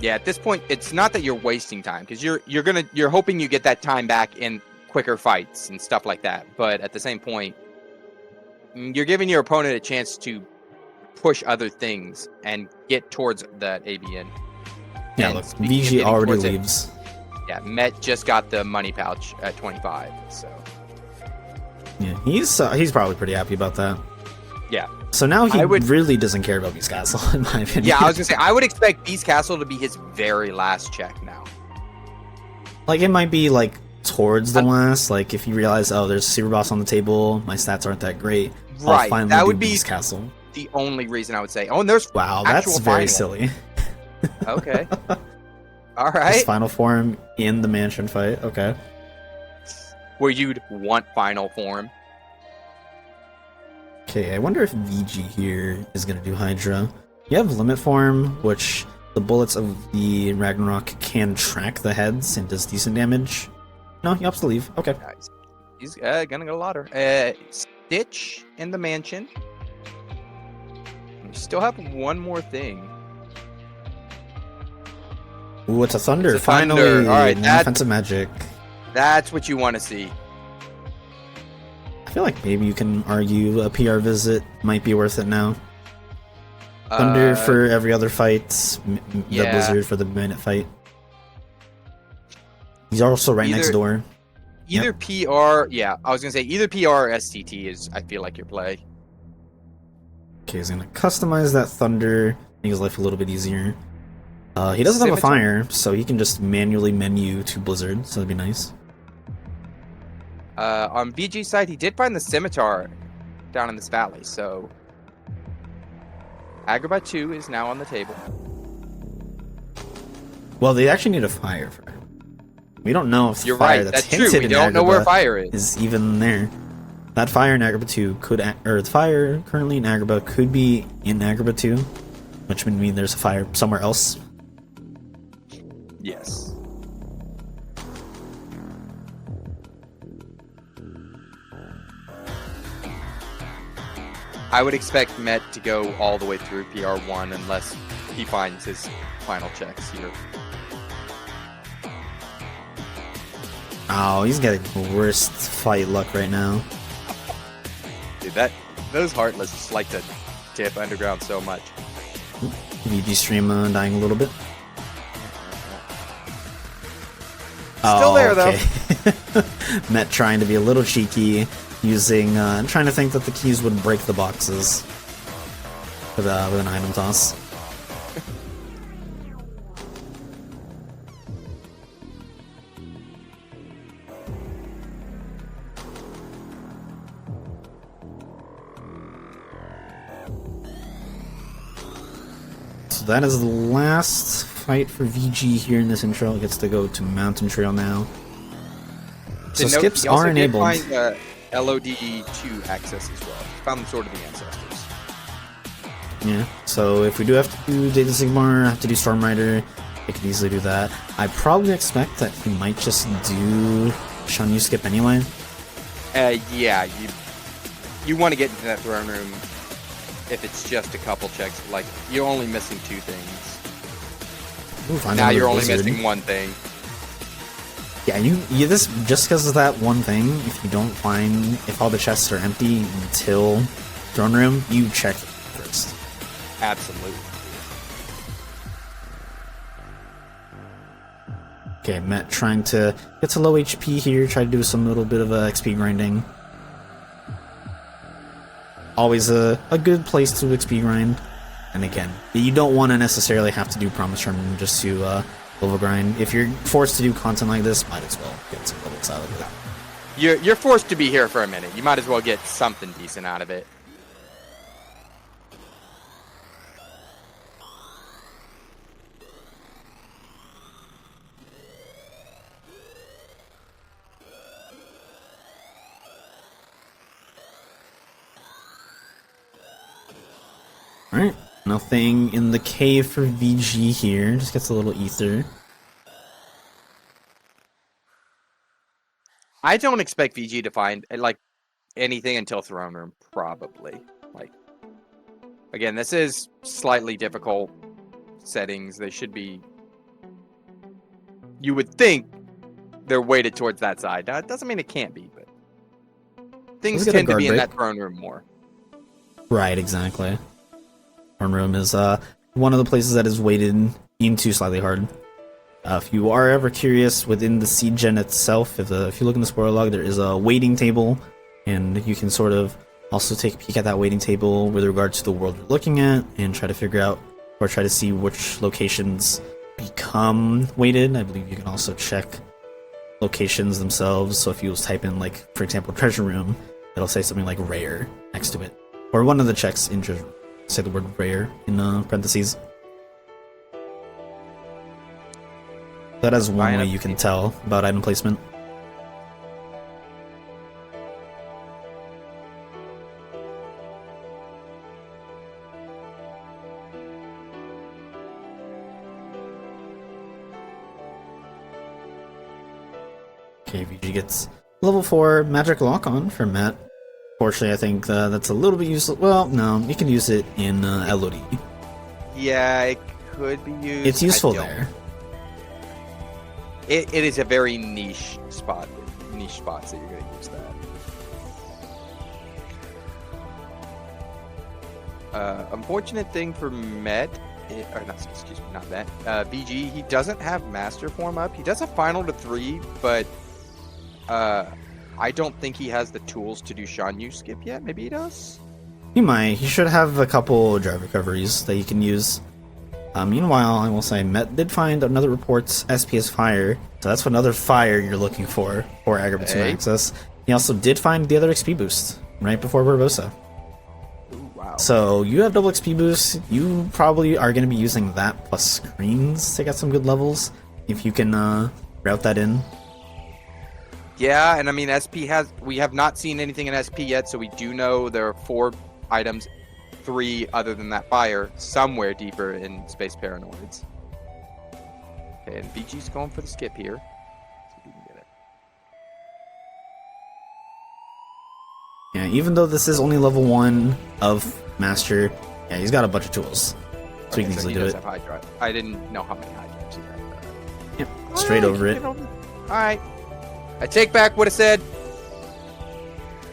Yeah, at this point, it's not that you're wasting time because you're hoping you get that time back in quicker fights and stuff like that. But at the same point, you're giving your opponent a chance to push other things and get towards that ABN. Yeah, And look, speaking of VG getting already towards it, leaves. Yeah, Met just got the money pouch at 25. So Yeah, he's probably pretty happy about that. yeah. So now he I would- really doesn't care about Beast Castle, in my opinion. Yeah, I was gonna say I would expect Beast Castle to be his very last check now. Like, it might be, like, towards the last, like, if you realize, oh, there's a super boss on the table, my stats aren't that great, I'll Right, finally that do would be Beast Castle. the only reason I would say. Oh, and there's Wow, actual that's very final. silly. Okay. All His right. final form in the mansion fight, okay. Where you'd want final form. Okay, I wonder if VG here is going to do Hydra. You have limit form, which the bullets of the Ragnarok can track the heads and does decent damage. No, he opts to leave. Okay. Nice. He's gonna go louder. Stitch in the mansion. We still have one more thing. Ooh, it's a Thunder. It's a Thunder. Finally, Alright, that- offensive magic. That's what you want to see. I feel like maybe you can argue a PR visit might be worth it now. Thunder for every other fight, the yeah. Blizzard for the minute fight. He's also right next Either- door. Either PR, yeah, I was gonna say either PR or STT is. I feel like your play. Okay, he's gonna customize that Thunder, make his life a little bit easier. He doesn't have a Scimitar. fire, so he can just manually menu to Blizzard, so that'd be nice. On VG side, he did find the scimitar down in this valley, so Agrabah 2 is now on the table. Well, they actually need a fire for it. We don't know if the You're fire right. that's That's true. hinted We in don't know where Agrabah fire is. is even there. That fire in Agrabah 2 could, or the fire currently in Agrabah could be in Agrabah 2, which would mean there's a fire somewhere else. Yes. I would expect Met to go all the way through PR1 unless he finds his final checks here. Oh, he's getting the worst fight luck right now. Dude, those Heartless just like to tip Underground so much. VG stream dying a little bit. Still there, though. though. Met trying to be a little cheeky, using trying to think that the keys would break the boxes with an item toss. so that is the last fight for VG here in this intro. It gets to go to Mountain Trail now. So skips are enabled. He also did find LOD2 access as well. He found sort of the ancestors. Yeah, so if we do have to do Data Sigmar, have to do Storm Rider, I could easily do that. I probably expect that he might just do Shanyu skip anyway. Yeah, you want to get into that throne room if it's just a couple checks. Like, you're only missing 2 things. Ooh, now you're only missing 1 thing. Yeah, you this just because of that one thing. If you don't find, if all the chests are empty until throne room, you check first. Absolutely. Okay, Met trying to get to low HP here, try to do some little bit of XP grinding. Always a good place to XP grind. And again, you don't want to necessarily have to do Promise Run just to level grind. If you're forced to do content like this, might as well get some levels out of it. You're forced to be here for a minute. You might as well get something decent out of it. Alright, nothing in the cave for VG here. Just gets a little ether. I don't expect VG to find like anything until throne room, probably. Like, again, this is slightly difficult settings. They should be. You would think they're weighted towards that side. Now, it doesn't mean it can't be, but things tend to be in that throne room more. Right, exactly. Throne room is one of the places that is weighted into slightly hard. If you are ever curious, within the seed gen itself, if you look in the spoiler log, there is a weighting table, and you can sort of also take a peek at that weighting table with regard to the world you're looking at, and try to figure out, or try to see which locations become weighted. I believe you can also check locations themselves, so if you type in, like, for example, treasure room, it'll say something like rare next to it. Or one of the checks in treasure room, say the word rare in parentheses. That is one way you can tell about item placement. Okay, VG gets level 4 magic lock on for Matt. Fortunately, I think that's a little bit useless. Well, no, you can use it in LOD. Yeah, it could be used. It's useful there. It is a very niche spot. Niche spots that you're going to use that. Unfortunate thing for Met, not Met. VG, he doesn't have Master Form up. He does a Final to 3, but I don't think he has the tools to do Shanyu skip yet. Maybe he does? He might. He should have a couple drive recoveries that you can use. Meanwhile, I will say, Met did find another report's SPS Fire, so that's another fire you're looking for Agrabah 2 access. He also did find the other XP boost right before Barbosa. Ooh, wow. So you have double XP boost. You probably are going to be using that plus screens to get some good levels if you can route that in. Yeah, and I mean, we have not seen anything in SP yet, so we do know there are 4 items, 3 other than that fire, somewhere deeper in Space Paranoids. Okay, and VG's going for the skip here. See if we can get it. Yeah, even though this is only level 1 of Master, yeah, he's got a bunch of tools. So he can easily do it. Have high drive. I didn't know how many high drives he had. Yep, straight over it. Alright. I take back what I said.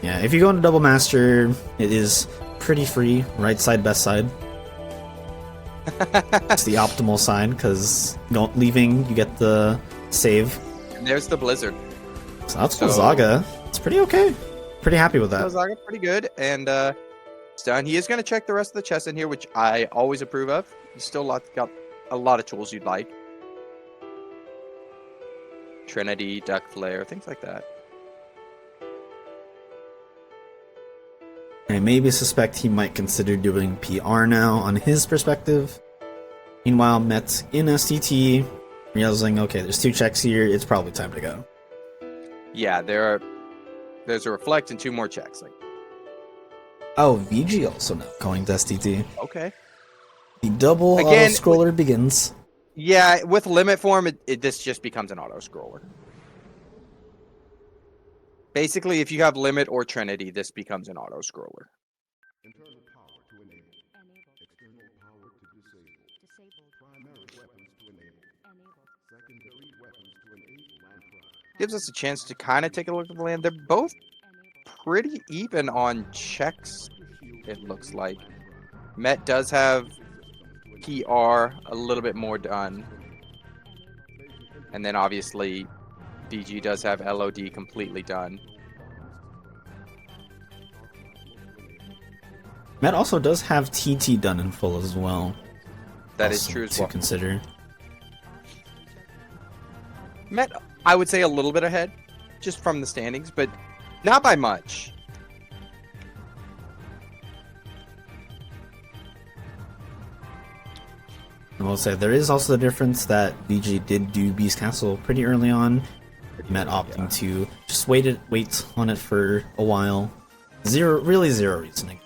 Yeah, if you go into Double Master, it is pretty free. Right side, best side. It's the optimal side, because leaving, you get the save. And there's the Blizzard. So that's Zaga. It's pretty okay. Pretty happy with that. Zaga pretty good, and it's done. He is going to check the rest of the chests in here, which I always approve of. He's still got a lot of tools you'd like. Trinity, Duck Flare, things like that. I maybe suspect he might consider doing PR now on his perspective. Meanwhile, Met in STT, realizing, okay, there's 2 checks here, it's probably time to go. Yeah, there's a reflect and 2 more checks. Like, Oh, VG also now going to STT. okay. The double Again, auto-scroller begins. Yeah, with limit form, this just becomes an auto scroller. Basically, if you have limit or Trinity, this becomes an auto scroller. Internal power to enable. External power to disable. Primary weapons to enable. Secondary weapons to enable land prime. Gives us a chance to kind of take a look at the land. They're both pretty even on checks, it looks like. Met does have PR a little bit more done. And then obviously, VG does have LOD completely done. Met also does have TT done in full as well. That is Also true as to well. consider. Met, I would say, a little bit ahead, just from the standings, but not by much. I will say there is also the difference that VG did do Beast Castle pretty early on. Met opting to just wait on it for a while. Really zero reasoning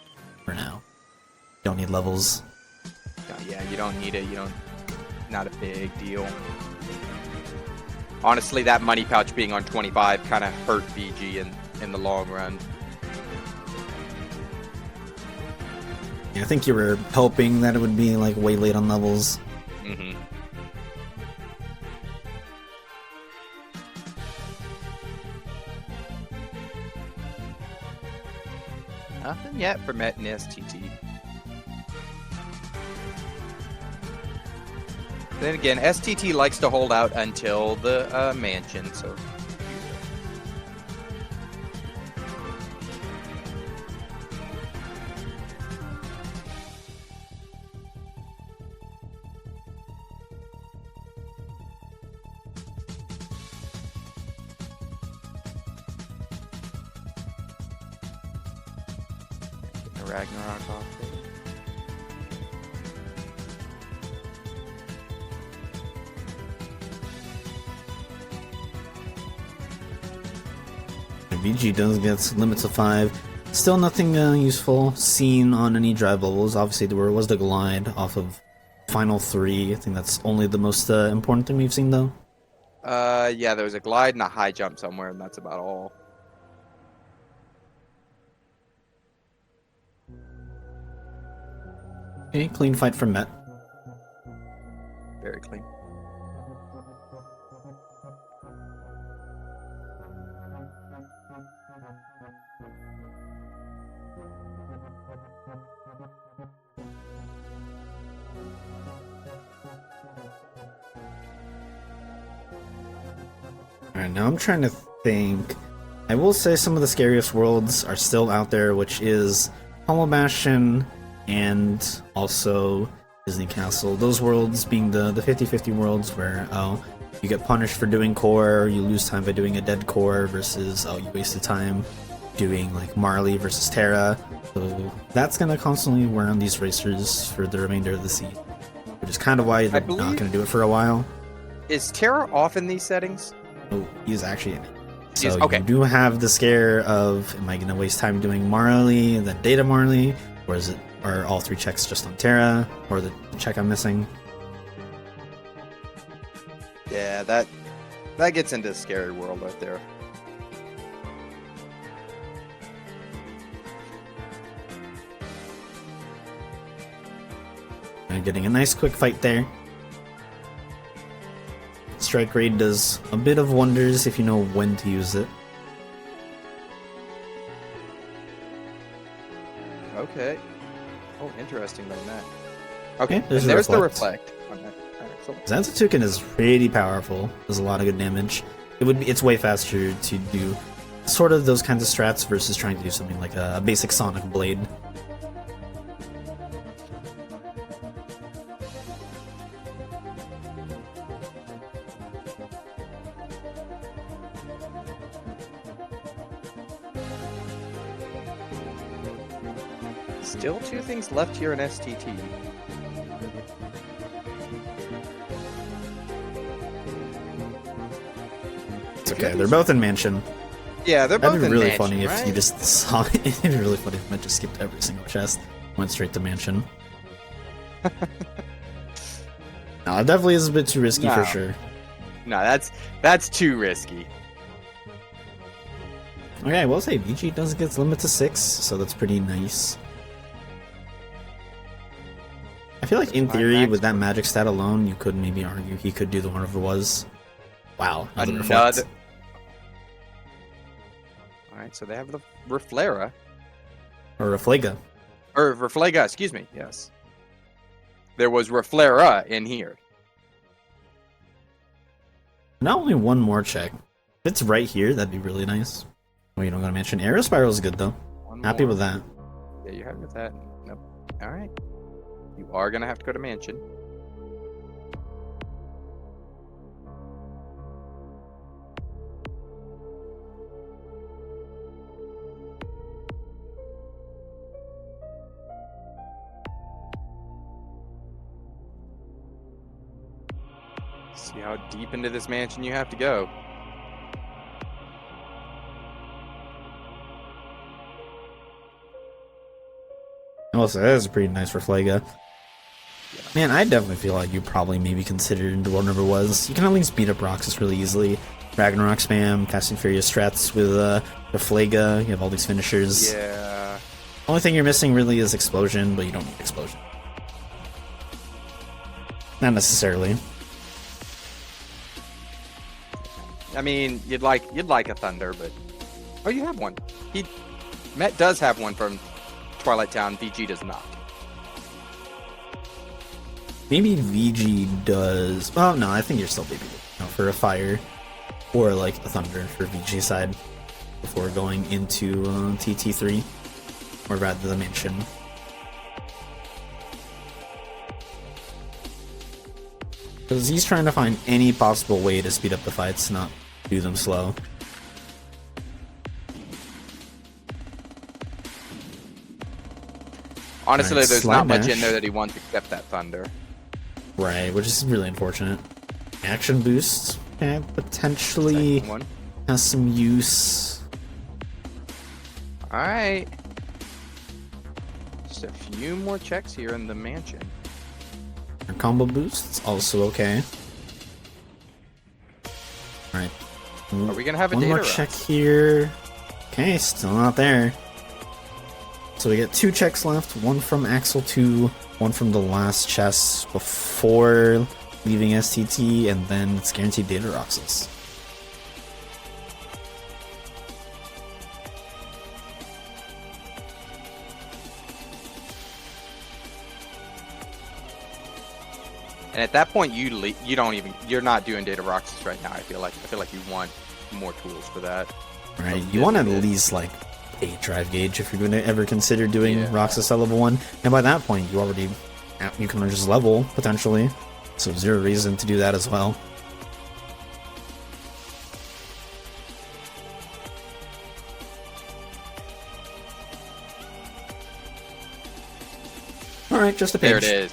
for now. Don't need levels. Yeah, you don't need it. Not a big deal. Honestly, that money pouch being on 25 kind of hurt VG in the long run. Yeah, I think you were hoping that it would be like way late on levels. Mm-hmm. Nothing yet for Met and STT. Then again, STT likes to hold out until the mansion, so. Get the Ragnarok off there. VG does get limits of 5. Still nothing useful seen on any drive levels. Obviously, there was the glide off of final 3. I think that's only the most important thing we've seen, though. Yeah, there was a glide and a high jump somewhere, and that's about all. Okay, clean fight from Met. Very clean. Alright, now I'm trying to think. I will say some of the scariest worlds are still out there, which is Hollow Bastion and also Disney Castle. Those worlds being the 50-50 worlds where, oh, you get punished for doing core, or you lose time by doing a dead core, versus, oh, you wasted time doing, like, Marley versus Terra. So that's going to constantly wear on these racers for the remainder of the season, which is kind of why they're not going to do it for a while. Is Terra off in these settings? Oh, he's actually in it. He's- So okay. you do have the scare of, am I going to waste time doing Marley and then Data Marley, or are all 3 checks just on Terra, or the check I'm missing? Yeah, that gets into a scary world right there. And getting a nice quick fight there. Strike Raid does a bit of wonders if you know when to use it. Okay. Oh, interesting on that. Okay, there's and a there's the reflect. reflect on that. Alright, so Zanzatuken is pretty powerful. Does a lot of good damage. It's way faster to do sort of those kinds of strats versus trying to do something like a basic Sonic Blade. still 2 things left here in STT. It's okay. They're both in mansion. Yeah, they're both That'd be in really mansion, funny if right? you just saw it. It'd be really funny if I just skipped every single chest, went straight to mansion. No, it definitely is a bit too risky for No. sure. No, that's too risky. Okay, I will say VG does get limit to 6, so that's pretty nice. I feel like in theory, with that magic stat alone, you could maybe argue he could do the whatever was. Wow, another reflect. Alright, so they have the Reflera. Or Reflega. Or Reflega, excuse me, yes. There was Reflera in here. Not only one more check. If it's right here, that'd be really nice. Oh, you don't gotta mention Aero Spiral is good though. One Happy more. with that. Yeah, you're happy with that? Nope. Alright. You are gonna have to go to mansion. See how deep into this mansion you have to go. Also, that is a pretty nice Reflega. Man, I definitely feel like you probably maybe considered whatever it was. You can at least beat up Roxas really easily. Ragnarok spam, Fast and Furious strats with Reflega. You have all these finishers. Yeah. Only thing you're missing really is Explosion, but you don't need Explosion. Not necessarily. I mean, you'd like a Thunder, but oh, you have one. Met does have one from Twilight Town. VG does not. Maybe VG does. Oh no, I think you're still maybe for a fire or like a thunder for VG side before going into TT3 or rather the mansion. Because he's trying to find any possible way to speed up the fights, not do them slow. Honestly, Alright, there's slide not much dash. in there that he wants except that Thunder. Right, which is really unfortunate. Action boost potentially Second one. has some use. All right. Just a few more checks here in the mansion. Our combo boosts also okay. Alright. Are we gonna have a One more data check rush? here. Okay, still not there. So we get 2 checks left, one from Axel 2, one from the last chest before leaving STT, and then it's guaranteed data Roxas. And at that point, you're not doing data Roxas right now. I feel like you want more tools for that. Right, you want at least like 8 drive gauge if you're going to ever consider doing Roxas at level 1, and by that point you can just level potentially, so 0 reason to do that as well. Alright, just a page. There it is.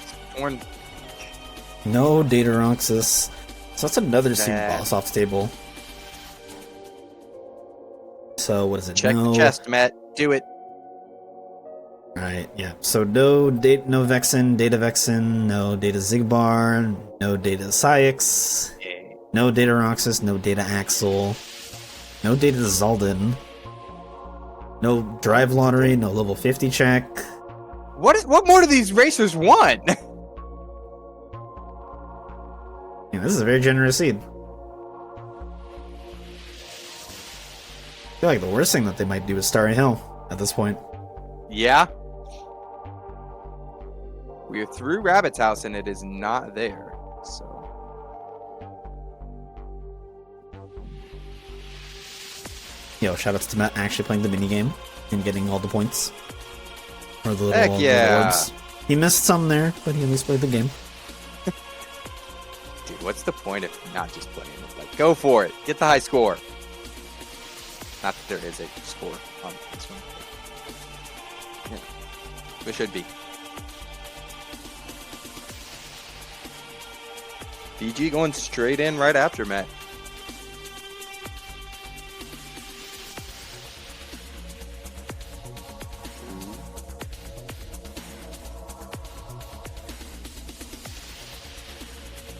No data Roxas. So that's another super Bad. boss off the table. So what is it? Check no... the chest, Matt. Do it. Alright, yeah. So no Vexen, data Vexen, no data Zigbar, no data Syx, no data Roxas, no data Axel, no data Zaldin, no drive lottery, no level 50 check. What more do these racers want? Yeah, this is a very generous seed. I feel like the worst thing that they might do is Starry Hill at this point. Yeah. We're through Rabbit's house and it is not there. So Yo, shoutouts to Matt actually playing the minigame and getting all the points. Or the Heck little yeah. orbs. He missed some there, but he at least played the game. dude, what's the point of not just playing it? Like, go for it. Get the high score. Not that there is a score on this one. Yeah. There should be. VG going straight in right after Matt.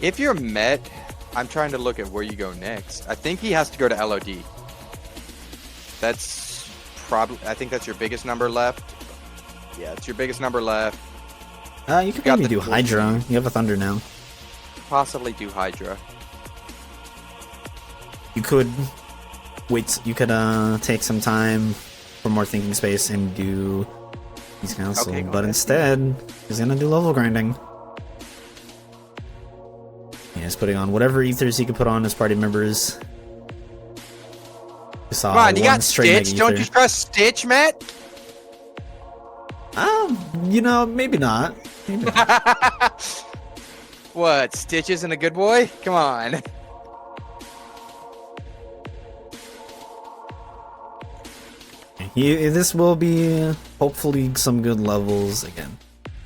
If you're Met, I'm trying to look at where you go next. I think he has to go to LOD. That's probably, I think that's your biggest number left. Yeah, it's your biggest number left. You could maybe do Hydra. You have a Thunder now. Possibly do Hydra. You could wait. You could take some time for more thinking space and do Beast Council, Okay, go but ahead. instead he's gonna do level grinding. Yeah, he's putting on whatever ethers he could put on his party members. You saw Come on, you one got straight mega Stitch. Don't ether. you trust Stitch, Matt? You know, maybe not. Maybe not. What? Stitch isn't a good boy? Come on. This will be hopefully some good levels again.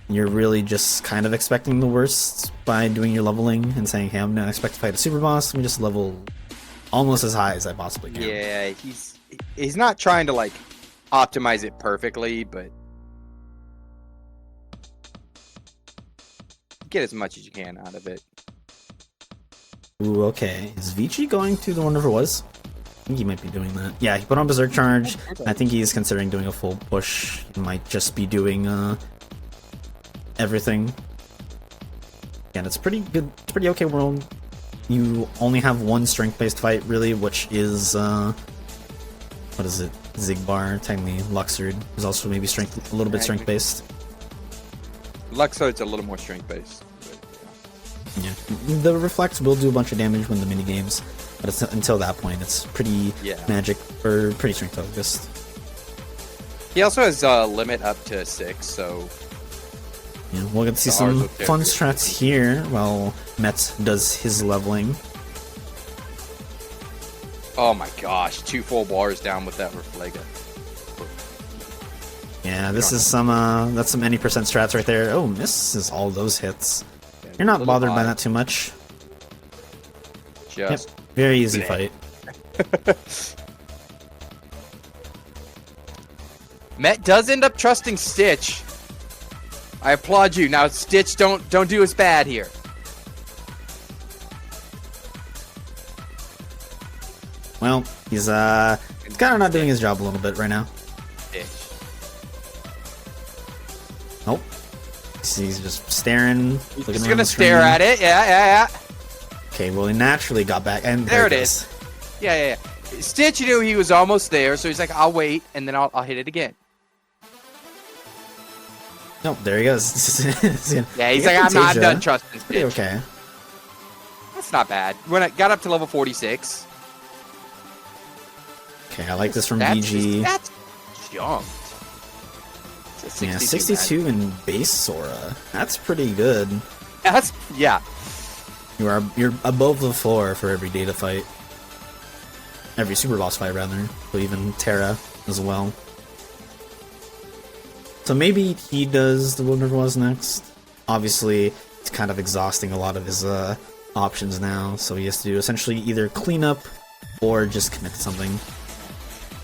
You're really just kind of expecting the worst by doing your leveling and saying, hey, I'm not expect to fight a super boss. Let me just level almost as high as I possibly can. Yeah, he's not trying to like optimize it perfectly, but get as much as you can out of it. Ooh, okay. Is VG going to the one never was? I think he might be doing that. Yeah, he put on Berserk Charge. I think he's considering doing a full push. He might just be doing everything. And it's pretty good. It's pretty okay world. You only have one strength-based fight, really, which is what is it? Zigbar, technically Luxord is also maybe strength, a little bit strength-based. Luxord's a little more strength-based. Yeah, the Reflect will do a bunch of damage when the mini games, but it's, until that point, it's pretty magic or pretty strength focused. He also has a limit up to 6, so Yeah, we'll get to see The some R's will fun carry. strats here while Metz does his leveling. oh my gosh, 2 full bars down with that Reflega. Yeah, this is some that's some any percent strats right there. Oh, misses all those hits. Yeah, You're not a little bothered by high. that too much. Just Very easy Bleh. fight. Met does end up trusting Stitch. I applaud you. Now Stitch, don't do us bad here. Well, he's kind of not doing his job a little bit right now. Stitch. Nope. He's just staring. He's looking just around gonna the stare screen. at it. Yeah. Okay, well, he naturally got back, and There it goes. is. Yeah. Stitch knew he was almost there, so he's like, I'll wait, and then I'll hit it again. Nope, there he goes. Yeah, he's like, I'm not done trusting Pretty Stitch. okay. That's not bad. When I got up to level 46, Okay, I like this from that's VG. that's jumped. It's a Yeah, 62, 62 in base Sora. That's pretty good. man. That's yeah. You're above the floor for every data fight. Every super boss fight, rather. So even Terra as well. So maybe he does the World Never Was next. Obviously, it's kind of exhausting a lot of his options now, so he has to do essentially either clean up or just commit to something.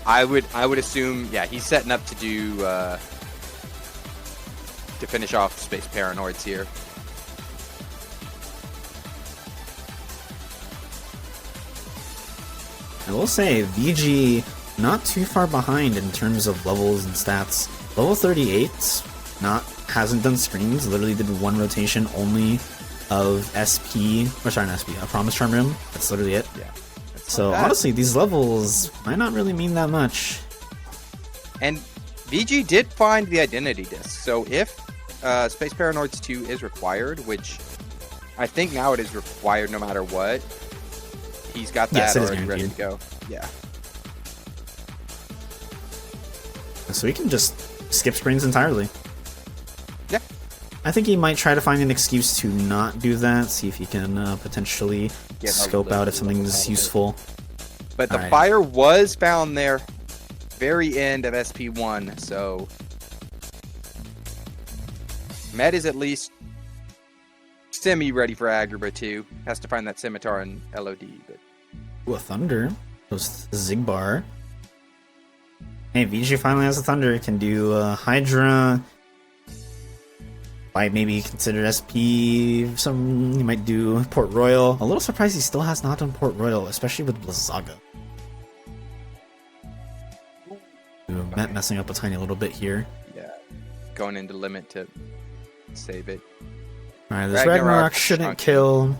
I would assume, yeah, he's setting up to do to finish off Space Paranoids here. I will say, VG not too far behind in terms of levels and stats. Level 38 hasn't done screens, literally did one rotation only of SP, or sorry, not SP, a Promise Charm Room. That's literally it. Yeah. So honestly, these levels might not really mean that much. And VG did find the identity disc. So if Space Paranoids 2 is required, which I think now it is required no matter what, he's got that Yes, it is already ready to guaranteed. go. Yeah. So he can just skip screens entirely. Yeah. I think he might try to find an excuse to not do that, see if he can potentially Get a scope out if little something out is of it. useful. But the Alright. fire was found there, very end of SP1, so Met is at least semi-ready for Agrabah 2. Has to find that Scimitar and LOD, but Ooh, a Thunder. Goes Zigbar. Hey, VG finally has a Thunder. Can do Hydra. Might maybe consider SP. He might do Port Royal. A little surprised he still has not done Port Royal, especially with Blizzaga. Met messing up a tiny little bit here. Yeah, going into limit to save it. Alright, this Ragnarok shouldn't kill.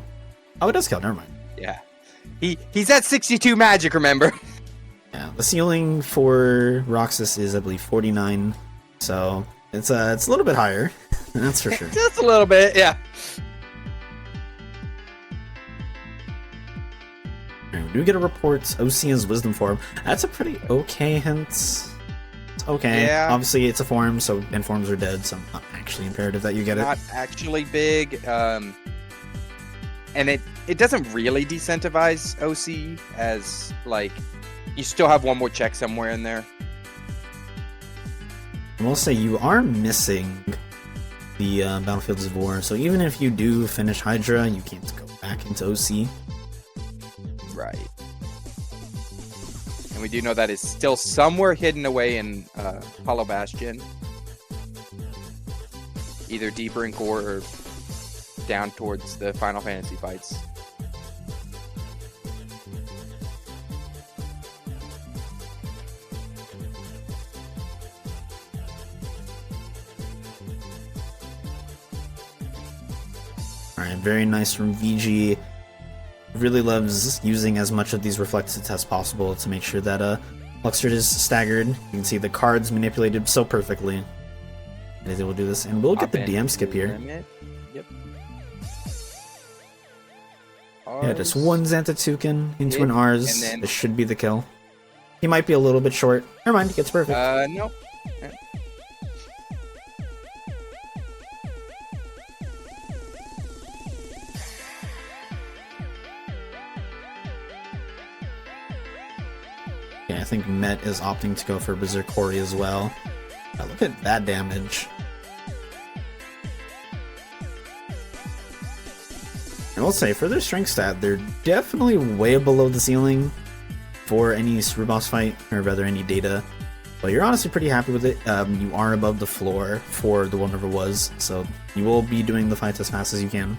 Oh, it does kill, never mind. Yeah. He's at 62 magic, remember? Yeah, the ceiling for Roxas is, I believe, 49. So it's a little bit higher. That's for sure. Just a little bit, yeah. Alright, we do get a report. OC is Wisdom Form. That's a pretty okay hint. It's okay. Yeah. Obviously, it's a form, so informs are dead, so not actually imperative that you get Not it. actually big. And it doesn't really decentivize OC as, like, you still have one more check somewhere in there. I will say you are missing the Battlefields of War, so even if you do finish Hydra, you can't go back into OC. Right. And we do know that it's still somewhere hidden away in Hollow Bastion. Either deeper in core or down towards the Final Fantasy fights. Alright, very nice from VG. Really loves using as much of these reflected as possible to make sure that Luxord is staggered. You can see the cards manipulated so perfectly. It is able to do this, and we'll get the DM skip here. Yep. Yeah, just one Xantatuken into an and Ars. then- This should be the kill. He might be a little bit short. Never mind, he gets perfect. Nope. Yeah, I think Met is opting to go for Berserk Hori as well. Now look at that damage. I will say, for their strength stat, they're definitely way below the ceiling for any super boss fight, or rather any data. But you're honestly pretty happy with it. You are above the floor for the one never was, so you will be doing the fights as fast as you can.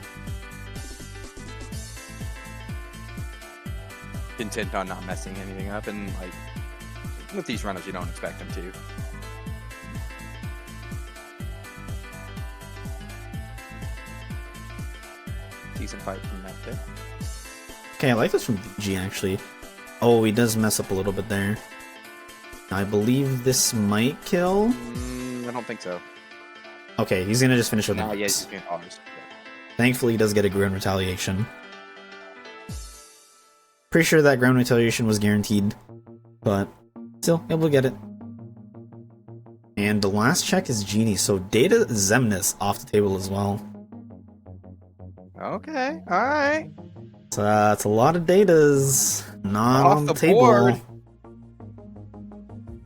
Content on not messing anything up, and like with these runners, you don't expect them to. Decent fight from that bit. Okay, I like this from VG actually. Oh, he does mess up a little bit there. I believe this might kill. I don't think so. Okay, he's gonna just finish with No, the yeah, Nox. you can ours. Thankfully, he does get a ground retaliation. Pretty sure that ground retaliation was guaranteed, but still able to get it. And the last check is Genie, so Data Zemnis off the table as well. Okay, all right. It's a lot of datas not Off on the the table. board.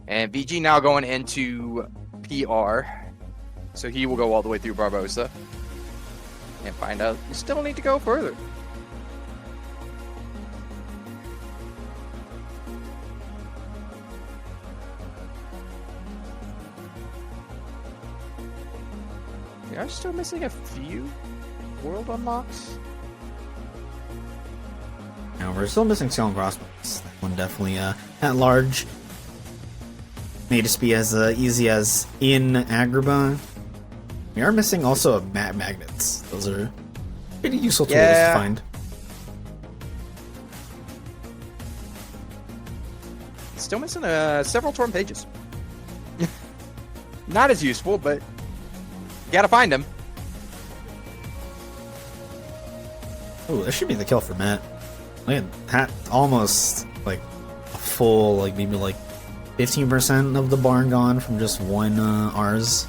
And VG now going into PR, so he will go all the way through Barbosa and find out you still need to go further. We are still missing a few world unlocks. Now we're still missing Skull and Crossbones. That one definitely at large. May just be as easy as in Agrabah. We are missing also Mat Magnets. Those are pretty useful tools to find. Still missing several torn pages. Not as useful, but you gotta find them. Oh, this should be the kill for Matt. Look at that, almost like a full, like maybe like 15% of the barn gone from just one Rs.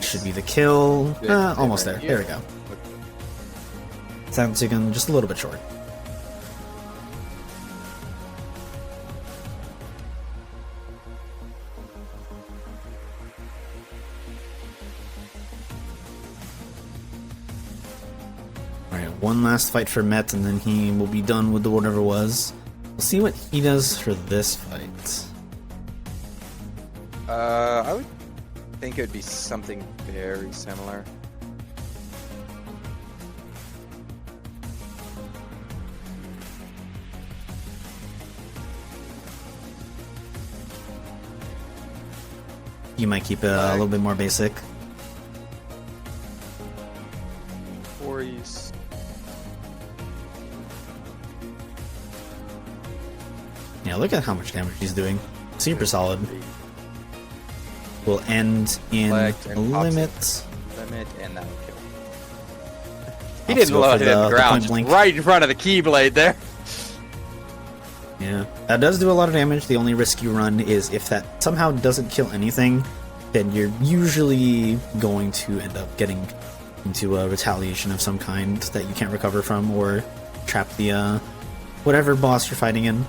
Should be the kill. Almost there. There we go. Xantatuken just a little bit short. Alright, one last fight for Met, and then he will be done with the whatever was. We'll see what he does for this fight. I would think it would be something very similar. You might keep it a little bit more basic. Quarries. Yeah, look at how much damage he's doing. Super solid. Will end in Select and limit. Limit, and that'll kill. Opts He didn't go load for it in the the ground, point just blank. right in front of the Keyblade there. Yeah, that does do a lot of damage. The only risk you run is if that somehow doesn't kill anything, then you're usually going to end up getting into a retaliation of some kind that you can't recover from, or trap the whatever boss you're fighting in.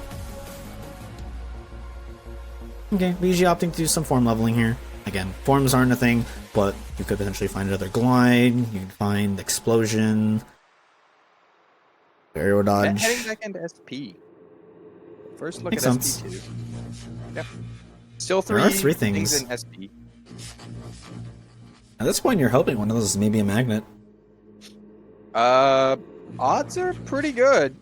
Okay, VG opting to do some form leveling here. Again, forms aren't a thing, but you could potentially find another glide, you can find explosion, aerial dodge. Heading back into SP. First look Makes at sense. SP2. Yep. Still There are three things. in SP. At this point, you're hoping one of those is maybe a magnet. Odds are pretty good.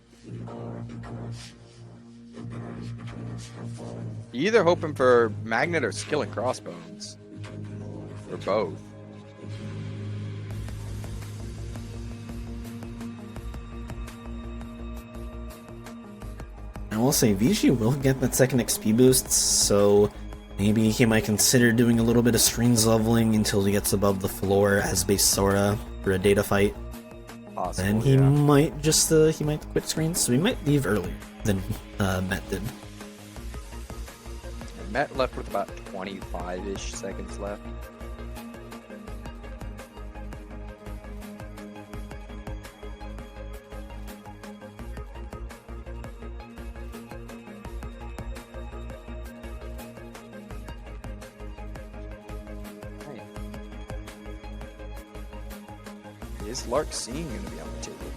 Either hoping for magnet or skill and crossbones. Or both. I will say VG will get that second XP boost, so maybe he might consider doing a little bit of screens leveling until he gets above the floor as base Sora for a data fight. Possible, Then he yeah. might just he might quit screens, so he might leave earlier than Met did. Met left with about 25-ish seconds left. Hey. Is Larkseen going to be on the table here?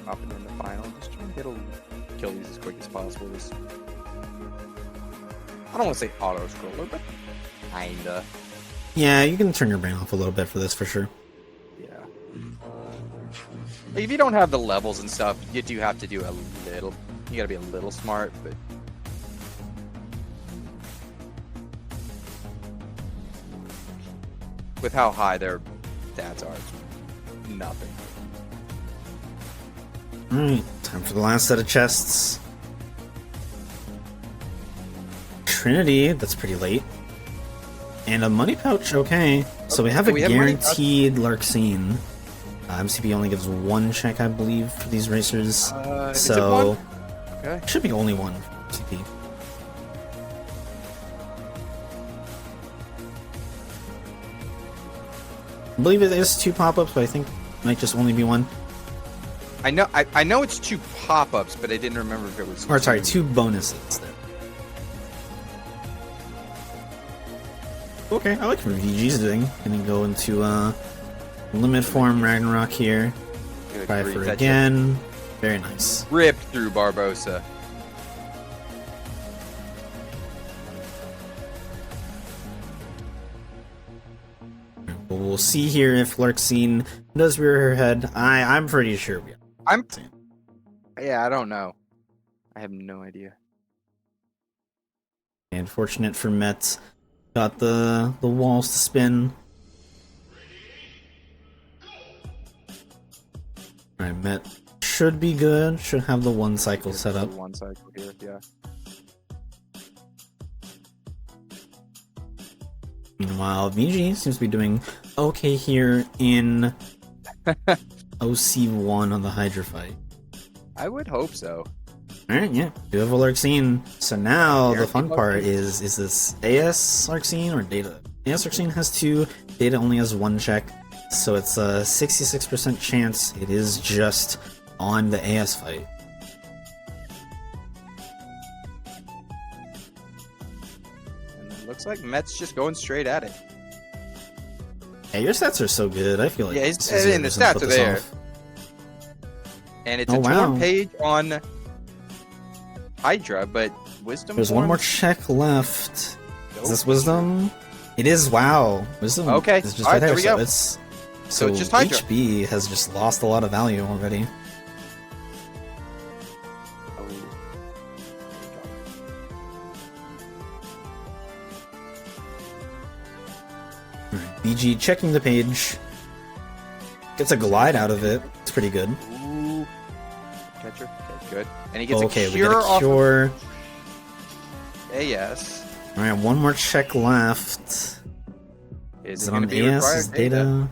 Hopping in the final, just trying to kill these as quick as possible. This, I don't want to say auto scroller, but kinda. Yeah, you can turn your brain off a little bit for this for sure. Yeah. Like, if you don't have the levels and stuff, you do have to do a little. You gotta be a little smart, but. With how high their stats are, it's nothing. Alright, time for the last set of chests. Trinity, that's pretty late. And a money pouch, okay. So we have a We have money pouch. guaranteed Larkseen. MCP only gives one check, I believe, for these racers. Is it So, one? Okay. should be only one MCP. I believe it is 2 pop-ups, but I think it might just only be one. I know it's 2 pop-ups, but I didn't remember if it was. Or sorry, 2 bonuses there. Okay, I like what VG's doing. Gonna go into limit form Ragnarok here. Good Try grief, for that again. Very nice. just ripped through Barbosa. But we'll see here if Larkseen does rear her head. I'm pretty sure we are. Yeah, I don't know. I have no idea. And fortunate for Met, got the walls to spin. Alright, Met should be good. Should have the 1 cycle set up. One cycle here, yeah. Meanwhile, VG seems to be doing okay here in OC1 on the Hydra fight. I would hope so. Alright, yeah. Do have a Larkseen. So now the Guaranteed fun part Larkseen. is this AS Larkseen or Data? AS Larkseen has 2, Data only has 1 check. So it's a 66% chance it is just on the AS fight. And it looks like Met's just going straight at it. Yeah, your stats are so good. I feel like Yeah, this is and the reason to stats put are this there. off. And it's Oh, a torn wow. page on Hydra, but Wisdom. There's one more Forms? check left. Nope. Is this Wisdom? It is. Wow, Wisdom. Okay, is just alright, right there we So go. it's So it's just Hydra. HB has just lost a lot of value already. Alright, BG checking the page. Gets a glide out of it. It's pretty good. Ooh. Catcher. Okay, good. And he gets Okay, a we cure get a off cure. of AS. Alright, one more check left. Is Is it it on going to be AS? required Is data?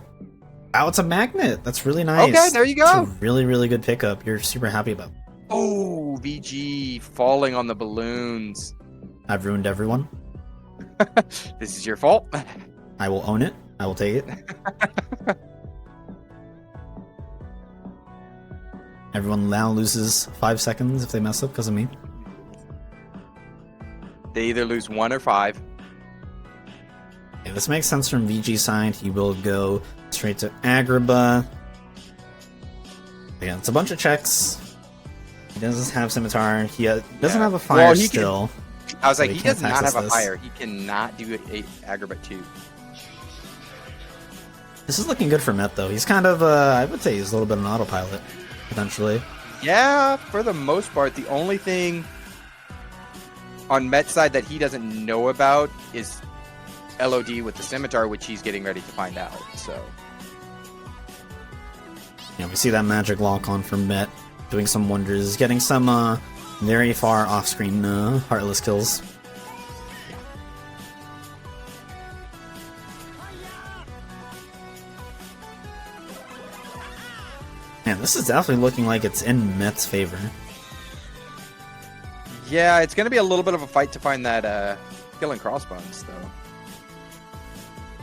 Oh, it's a magnet. That's really nice. Okay, there you go. It's a really, really good pickup. You're super happy about it. Oh, VG falling on the balloons. I've ruined everyone. This is your fault. I will own it. I will take it. Everyone now loses 5 seconds if they mess up because of me. They either lose 1 or 5. Okay, this makes sense from VG side. He will go straight to Agrabah. Yeah, it's a bunch of checks. He doesn't have Scimitar. He doesn't have a fire Well, he can- still. I was So like, he he can't does not access have a this. fire. He cannot do a Agrabah 2. This is looking good for Met though. He's kind of, I would say he's a little bit on autopilot, potentially. Yeah, for the most part, the only thing on Met's side that he doesn't know about is LOD with the Scimitar, which he's getting ready to find out. So Yeah, we see that magic lock on from Met doing some wonders, getting some very far off-screen heartless kills. Man, this is definitely looking like it's in Met's favor. yeah, it's going to be a little bit of a fight to find that killing crossbones, though.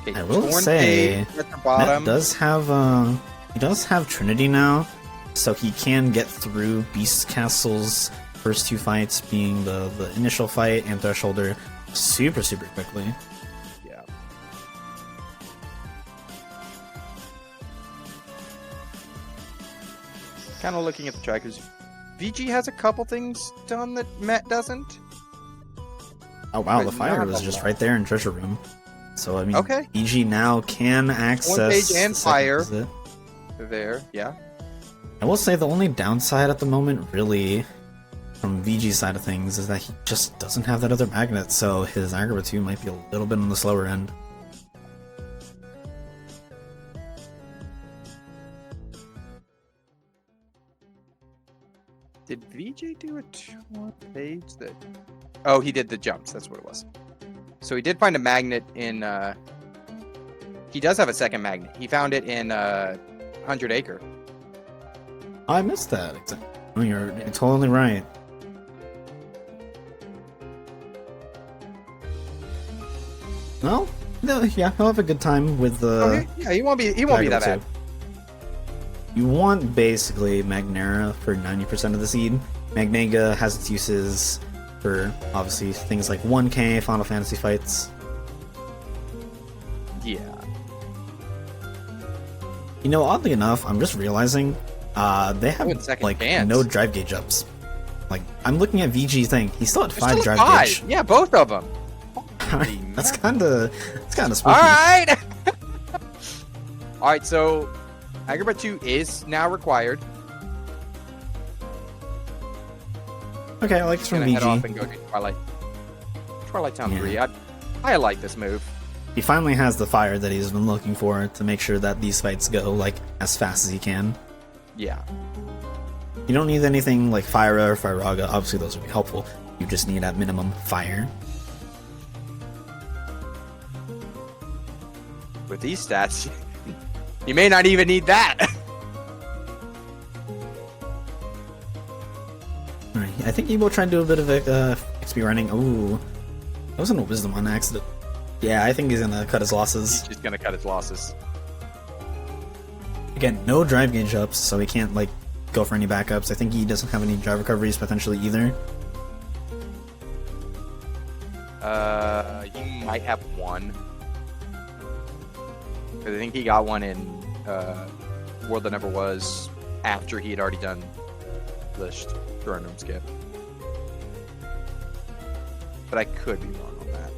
Okay, I will Torn say, Page at the bottom. Met does have Trinity now, so he can get through Beast Castle's first 2 fights, being the initial fight and Thresholder, super quickly. Yeah. Kind of looking at the trackers. VG has a couple things done that Met doesn't. Oh wow, But the fire not was a just lot. right there in Treasure Room. So I mean, Okay. EG now can access page and the second fire. visit. There, yeah. I will say the only downside at the moment, really, from VG's side of things, is that he just doesn't have that other magnet, so his Agrabah 2 might be a little bit on the slower end. Did VJ do a torn page that? Oh, he did the jumps. That's what it was. So he did find a magnet in. He does have a second magnet. He found it in 100 Acre. I missed that. Oh, you're totally right. Well, no, yeah, he'll have a good time with the. Okay, yeah, he won't be. He won't be that bad. You want basically Magnera for 90% of the seed. Magnega has its uses for obviously things like 1K Final Fantasy fights. Yeah. You know, oddly enough, I'm just realizing they have in second like chance. no drive gauge ups. Like I'm looking at VG thing, he's still at There's 5 still a drive 5. gauge. Yeah, both of them. That's kind of spooky. All right. All right. So, Agrabah 2 is now required. Okay, I like this He's from gonna head off VG. and go to Twilight Town Yeah. 3. I like this move. He finally has the fire that he's been looking for to make sure that these fights go like as fast as he can. Yeah. You don't need anything like Fyra or Fyraga. Obviously, those would be helpful. You just need at minimum fire. With these stats, you may not even need that. Alright, I think he will try and do a bit of XP running. Ooh, that wasn't a wisdom on accident. Yeah, I think he's gonna cut his losses. He's just gonna cut his losses. Again, no drive gauge ups, so he can't like go for any backups. I think he doesn't have any drive recoveries potentially either. You might have one. 'Cause I think he got one in World That Never Was after he had already done the throne room skip. But I could be wrong on that.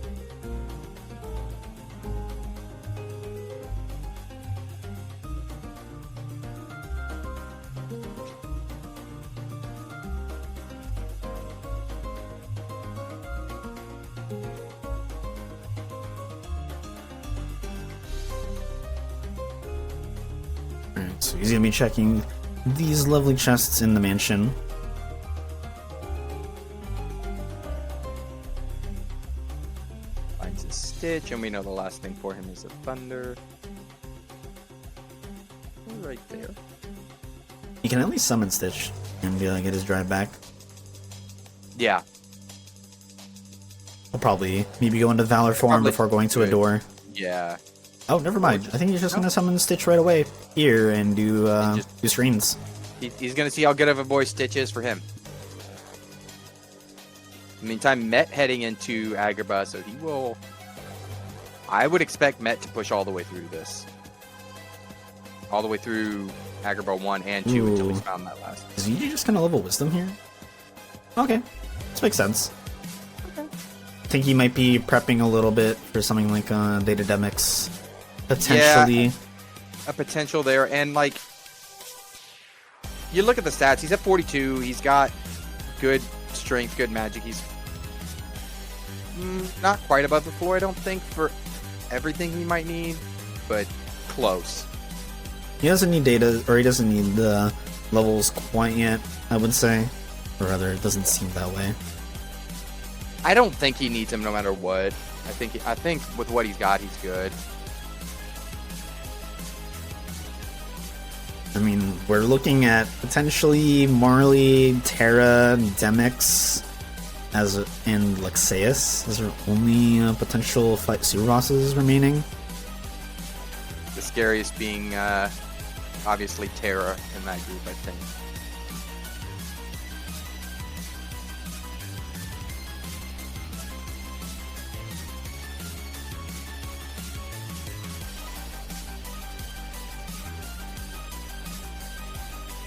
Alright, so he's gonna be checking these lovely chests in the mansion. Finds his Stitch, and we know the last thing for him is a Thunder. Right there. He can at least summon Stitch and get his drive back. Yeah. He'll probably maybe go into Valor form Probably before going to a could. door. Yeah. Oh, never mind. I think he's just gonna summon Stitch right away here and do do screens. He's gonna see how good of a boy Stitch is for him. In the meantime, Met heading into Agrabah, so he will... I would expect Met to push all the way through this. All the way through Agrabah 1 and 2 until he's Ooh. found that last. Is he just gonna level Wisdom here? Okay, this makes sense. I think he might be prepping a little bit for something like Data Demics, potentially. A potential there, and like... You look at the stats, he's at 42, he's got good strength, good magic, he's not quite above the floor, I don't think, for everything he might need, but close. He doesn't need data, or he doesn't need the levels quite yet, I would say. Or rather, it doesn't seem that way. I don't think he needs him no matter what. I think with what he's got, he's good. I mean, we're looking at potentially Marley, Terra, Demix, and Lexaeus as our only potential fight super bosses remaining. The scariest being obviously Terra in that group, I think.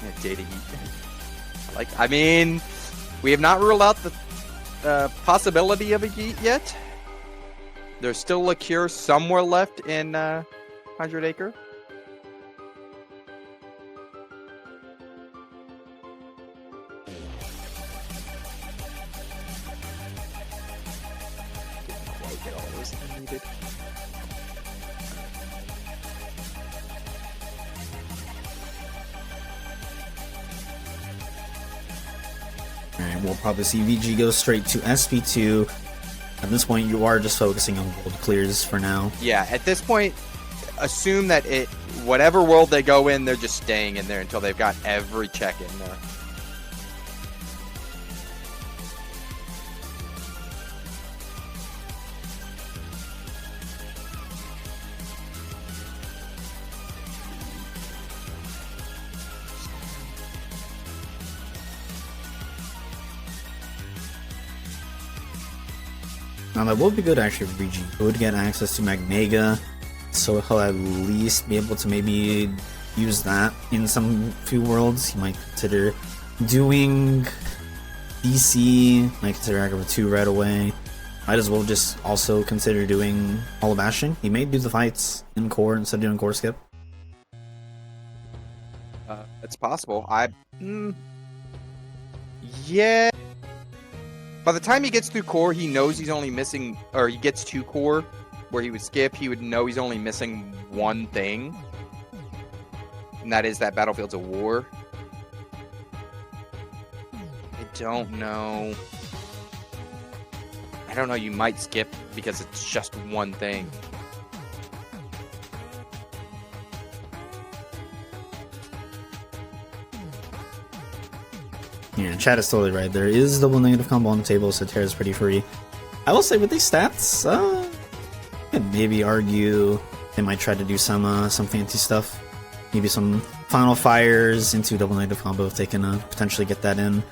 Yeah, Data Yeet. I mean, we have not ruled out the possibility of a Yeet yet. There's still a cure somewhere left in 100 Acre. Didn't quite get all those needed. Alright, we'll probably see VG go straight to SP2. At this point, you are just focusing on gold clears for now. Yeah, at this point, assume that whatever world they go in, they're just staying in there until they've got every check in there. Now that would be good actually for VG. He would get access to Magnega, so he'll at least be able to maybe use that in some few worlds. He might consider doing DC, might consider Agrabah 2 right away. Might as well just also consider doing Hall of Bastion. He may do the fights in core instead of doing core skip. It's possible. Yeah. By the time he gets through core, he knows he's only missing, or he gets to core, where he would skip, he would know he's only missing one thing. And that is that Battlefields of War. I don't know. You might skip because it's just one thing. Yeah, chat is totally right. There is double negative combo on the table, so Terra's pretty free. I will say with these stats, I could maybe argue they might try to do some fancy stuff. Maybe some final fires into double negative combo if they can potentially get that in.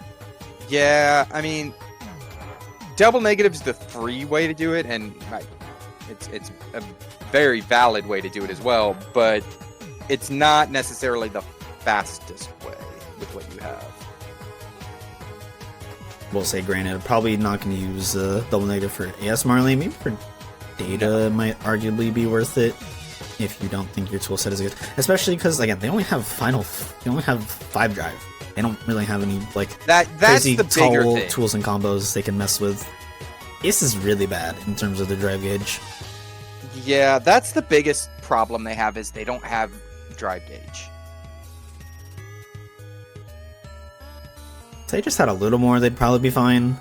Yeah, I mean, double negative's the free way to do it, and It's a very valid way to do it as well, but it's not necessarily the fastest way with what you have. We'll say, granted, probably not going to use double negative for AS Marley. Maybe for data might arguably be worth it if you don't think your tool set is good. Especially because, again, they only have 5 drive. They don't really have any like That's crazy the bigger tall thing. tools and combos they can mess with. Ace is really bad in terms of the drive gauge. Yeah, that's the biggest problem they have is they don't have drive gauge. If they just had a little more, they'd probably be fine.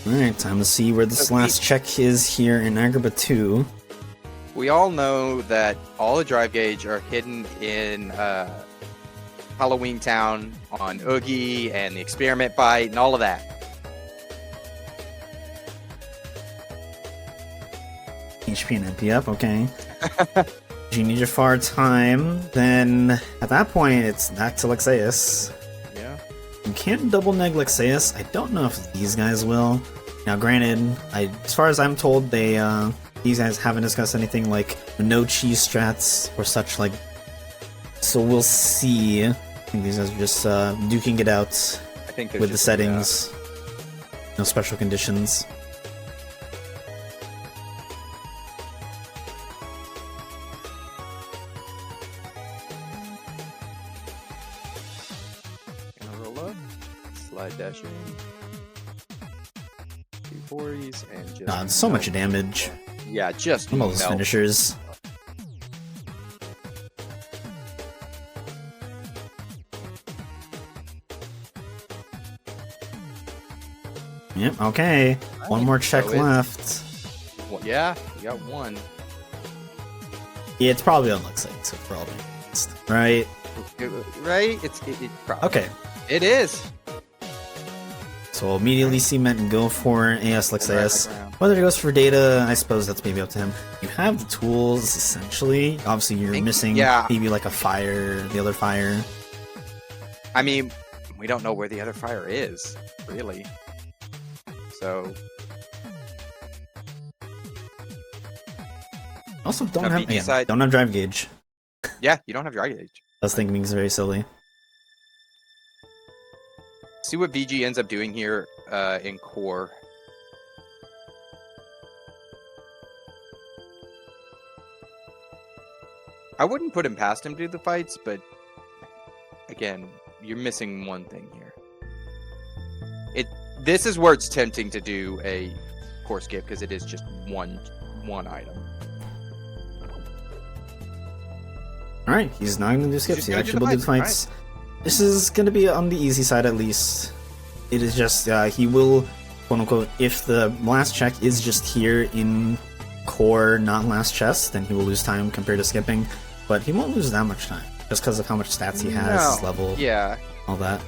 Alright, time to see where this last check is here in Agrabah 2. We all know that all the drive gauge are hidden in Halloween Town on Oogie and the Experiment Bite and all of that. HP and MP up, okay. If you need your far time, then at that point it's back to Lexaeus. Yeah. You can double neg Lexaeus. I don't know if these guys will. Now, granted, as far as I'm told, these guys haven't discussed anything like no cheese strats or such like. So we'll see. I think these guys are just duking it out I think with the settings. No special conditions. Gonna roll up, slide dash in. 240s and just. God, so much damage. Yeah, just Some of those melt. finishers. Yep, okay. One more check So it's- left. Well, yeah, you got one. Yeah, it's probably on Lexaeus, if we're all being honest. Right? Right? It probably. Okay. It is. So we'll immediately cement and go for AS Lexaeus. Right around. Whether he goes for data, I suppose that's maybe up to him. You have the tools, essentially. Obviously, you're missing maybe like a fire, the other fire. I mean, we don't know where the other fire is, really. So. Also, don't Now, have BG side- don't have drive gauge. Yeah, you don't have drive gauge. I was thinking it's very silly. See what VG ends up doing here in core. I wouldn't put him past him to do the fights, but again, you're missing one thing here. This is where it's tempting to do a core skip because it is just one item. Alright, he's not gonna do skips, just he gonna do actually the will do the fights, fights. This is gonna be on the easy side at least. It is just, he will, quote unquote, if the last check is just here in core, not last chest, then he will lose time compared to skipping. But he won't lose that much time, just because of how much stats he has, his level, Yeah. all that.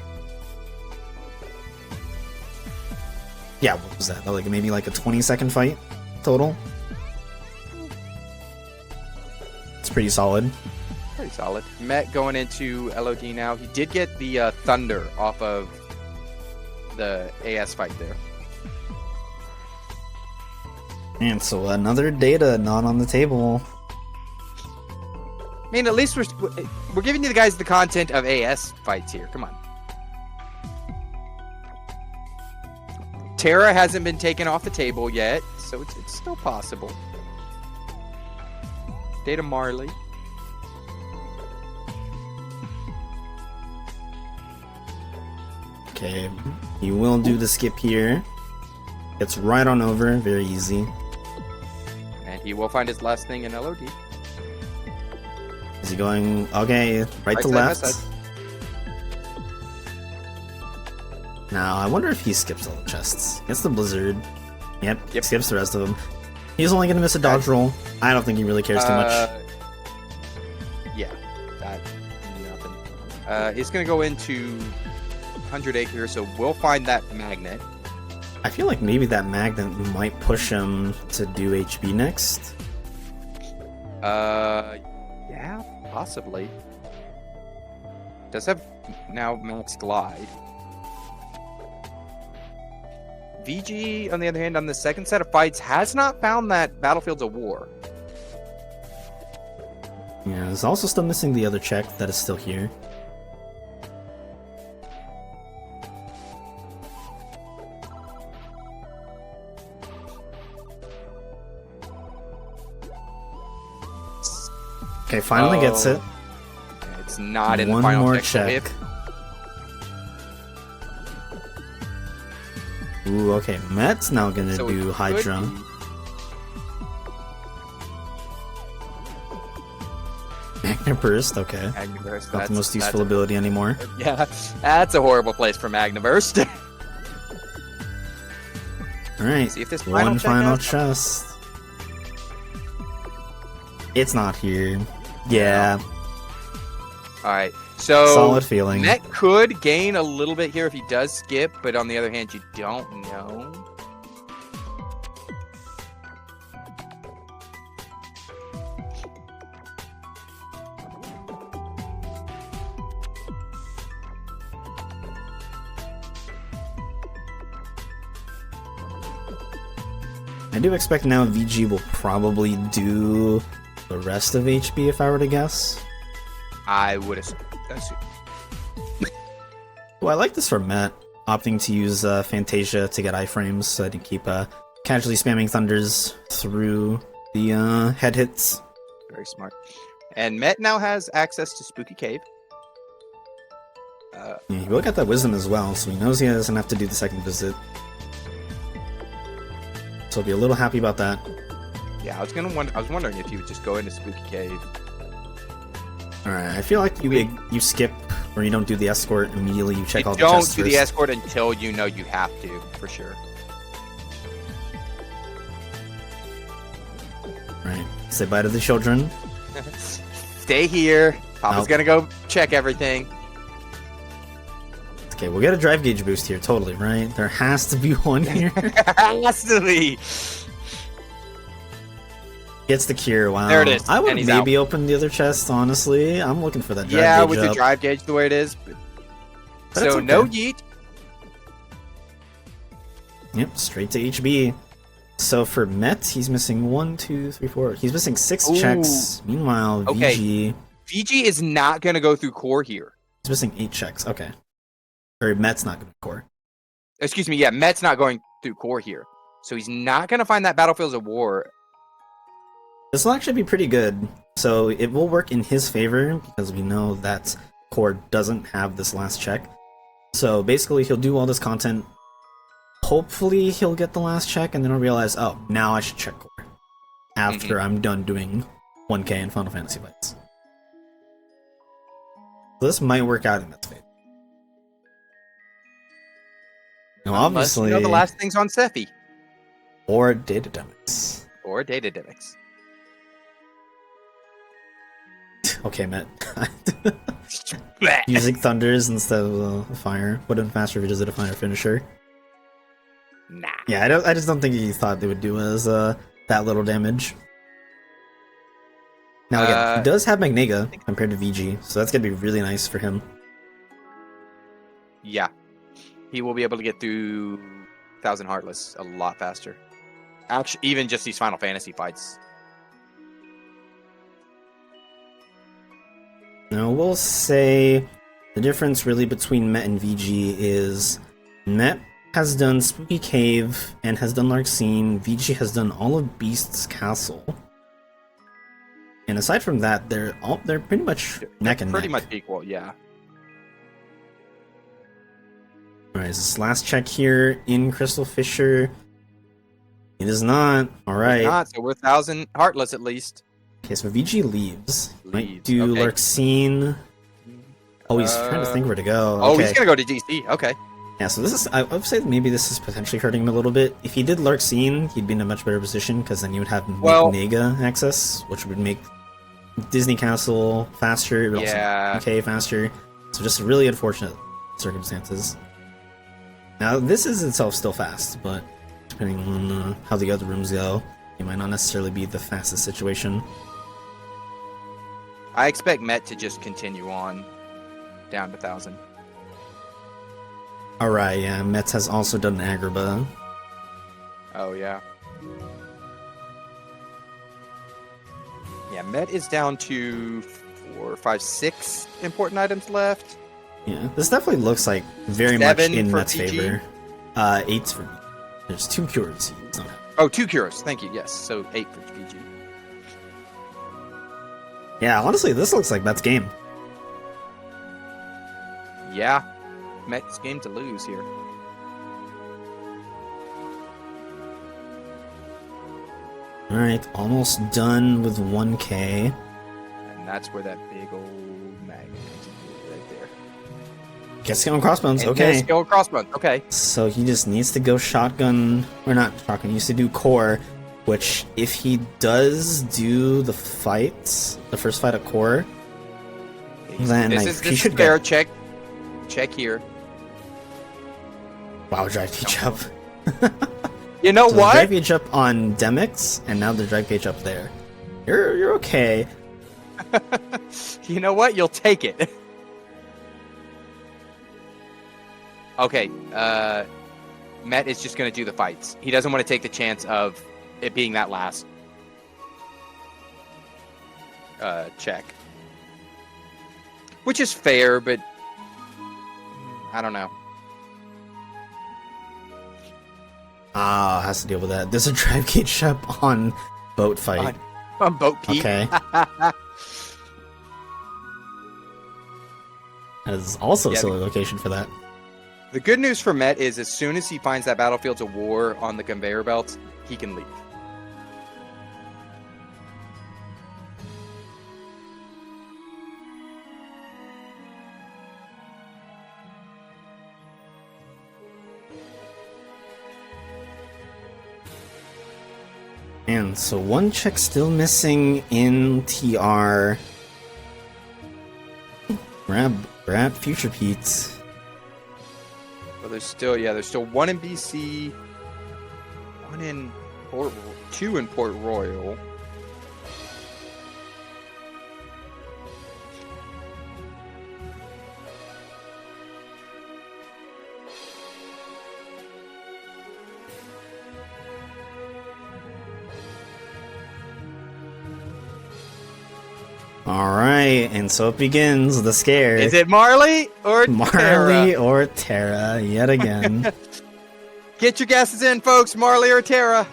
Yeah, what was that? Like maybe like a 20-second fight total? It's pretty solid. Pretty solid. Met going into LOD now. He did get the Thunder off of the AS fight there. And so another data not on the table. I mean, at least we're giving you the guys the content of AS fights here. Come on. Terra hasn't been taken off the table yet, so it's still possible. Data Marley. Okay, you will do the skip here. It's right on over, very easy. And he will find his last thing in LOD. Is he going, okay, right to side, left? left side. Now, I wonder if he skips all the chests. Gets the Blizzard. Yep, Yep. skips the rest of them. He's only gonna miss a dodge roll. I don't think he really cares too much. Yeah, that nothing. He's gonna go into 100 acre, so we'll find that magnet. I feel like maybe that magnet might push him to do HB next. Yeah, possibly. Does have now max glide. VG, on the other hand, on the second set of fights, has not found that Battlefields of War. Yeah, it's also still missing the other check that is still here. Okay, finally gets it. It's not in One the final more check. check. Ooh, okay, Met's now gonna So it do could Hydra. be- Magna Burst, okay. Magnaburst, Not the most that's useful ability anymore. Yeah, that's a horrible place for Magnaburst. Alright, See if this one check final has- chest. It's not here. Yeah, All right, so solid feeling. Met could gain a little bit here if he does skip, but on the other hand, you don't know. I do expect now VG will probably do the rest of HB if I were to guess. I would assume. Well, I like this for Met, opting to use Fantasia to get iframes so that he can keep casually spamming Thunders through the head hits. Very smart. And Met now has access to Spooky Cave. Yeah, he will get that Wisdom as well, so he knows he doesn't have to do the second visit. So I'll be a little happy about that. Yeah, I was wondering if you would just go into Spooky Cave. Alright, I feel like you skip or you don't do the escort immediately. You check all the Don't chests do first. the escort until you know you have to, for sure. Right, say bye to the children. Stay here. Papa's Nope. gonna go check everything. Okay, we'll get a drive gauge boost here, totally, right? There has to be one here. Has to be. Gets the cure, wow. There it is, I would and he's maybe open the other chest, honestly. I'm looking for that drive Yeah, gauge with the up. drive gauge the way it is. But it's So okay. no yeet. Yep, straight to HB. So for Met, he's missing 1, 2, 3, 4. He's missing 6 Ooh. checks. Meanwhile, Okay. VG, VG is not gonna go through core here. he's missing 8 checks. Okay. Or Met's not going to core. Excuse me, yeah, Met's not going through core here. So he's not gonna find that Battlefields of War. This will actually be pretty good. So it will work in his favor because we know that core doesn't have this last check. So basically, he'll do all this content. Hopefully, he'll get the last check, and then he'll realize, oh, now I should check core after I'm done doing 1K in Final Fantasy fights. So this might work out in Met's favor. Now, Unless obviously, you know the last thing's on Sephi. or data demics. Or Data Demics. Okay, Met. Using thunders instead of fire. Would have been faster if he just did a fire finisher. Nah. Yeah, I just don't think he thought they would do as that little damage. Now again, he does have Magnega compared to VG, so that's gonna be really nice for him. Yeah. He will be able to get through 1,000 Heartless a lot faster. Actually, even just these Final Fantasy fights. Now we'll say the difference really between Met and VG is Met has done Spooky Cave and has done Larxene. VG has done all of Beast's Castle. And aside from that, they're pretty much neck and Pretty neck. much equal, yeah. Alright, is this last check here in Crystal Fisher? It is not. Alright. Not, so we're 1,000 Heartless at least. Okay, so VG leaves. Might Leaves, do okay. Larxene. Oh, he's trying to think where to go. Oh, Okay. he's gonna go to DC. Okay. Yeah, so this is, I would say maybe this is potentially hurting him a little bit. If he did Larxene, he'd be in a much better position, because then you would have Well- Nega access, which would make Disney Castle faster, it would Yeah. also UK faster. So just really unfortunate circumstances. Now, this is itself still fast, but depending on how the other rooms go, it might not necessarily be the fastest situation. I expect Met to just continue on down to 1,000. Alright, yeah, Metz has also done Agrabah. Oh, yeah. Yeah, Met is down to 4, 5, 6 important items left. Yeah, this definitely looks like very 7 much in for Met's VG. favor. 8's for me. There's 2 cures. Oh, 2 cures. Thank you. Yes, so 8 for VG. Yeah, honestly, this looks like Met's game. Yeah, Met's game to lose here. Alright, almost done with 1k. And that's where that big old magnet comes in right there. Gets on crossbones, And okay. there's skill crossbones. Okay. So he just needs to go shotgun, or not shotgun, he needs to do core, which if he does do the fights, the first fight at core, then This he is should fair. get... Check here. Wow, drive gauge up. You know So what? drive gauge up on Demix, and now the drive gauge up there. You're okay. You know what? You'll take it. Okay, Met is just going to do the fights. He doesn't want to take the chance of it being that last check. Which is fair, but I don't know. Ah, has to deal with that. There's a drive gauge up on boat fight. On Boat Pete. Okay. That is also a Yeah, silly location for that. The good news for Met is as soon as he finds that Battlefields of War on the conveyor belt, he can leave. And so one check still missing in TR. Grab Future Pete. But there's still 1 in BC, 1 in Port, 2 in Port Royal. Alright, and so it begins, the scare. Is it Marley or Marley Tara? or Terra, yet again. Get your guesses in, folks. Marley or Tara?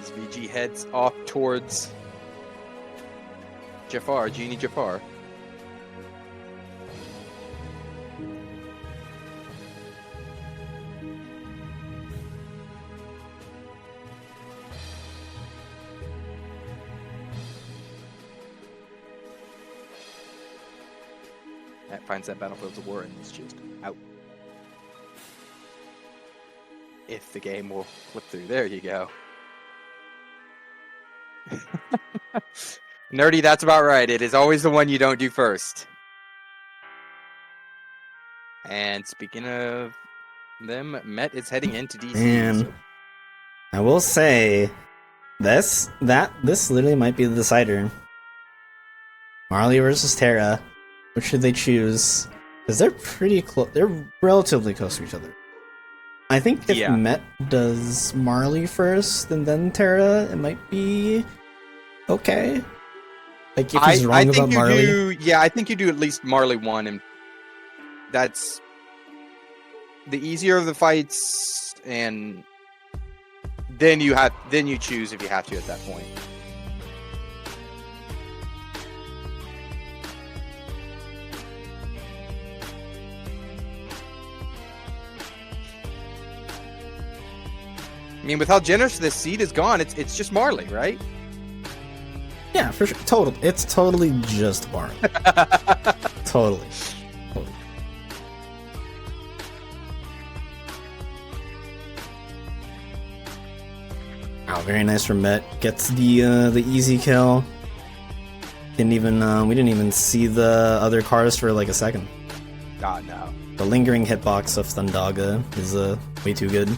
As VG heads off towards Jafar, Genie Jafar. That finds that Battlefields of War and it's just out. If the game will flip through. There you go. Nerdy, that's about right. It is always the one you don't do first. And speaking of them, Met is heading into DC. Man, so- I will say, this literally might be the decider. Marley versus Terra. Which should they choose? Because they're pretty close. They're relatively close to each other. I think if Yeah. Met does Marley first and then Terra, it might be okay. Like if he's wrong about Marley. I think you do at least Marley 1, and that's the easier of the fights, and then you choose if you have to at that point. I mean, with how generous this seed is gone, it's just Marley, right? Yeah, for sure. It's totally just Marley. Totally. Oh, very nice from Met. Gets the easy kill. We didn't even see the other cars for like a second. God, no. The lingering hitbox of Thundaga is way too good.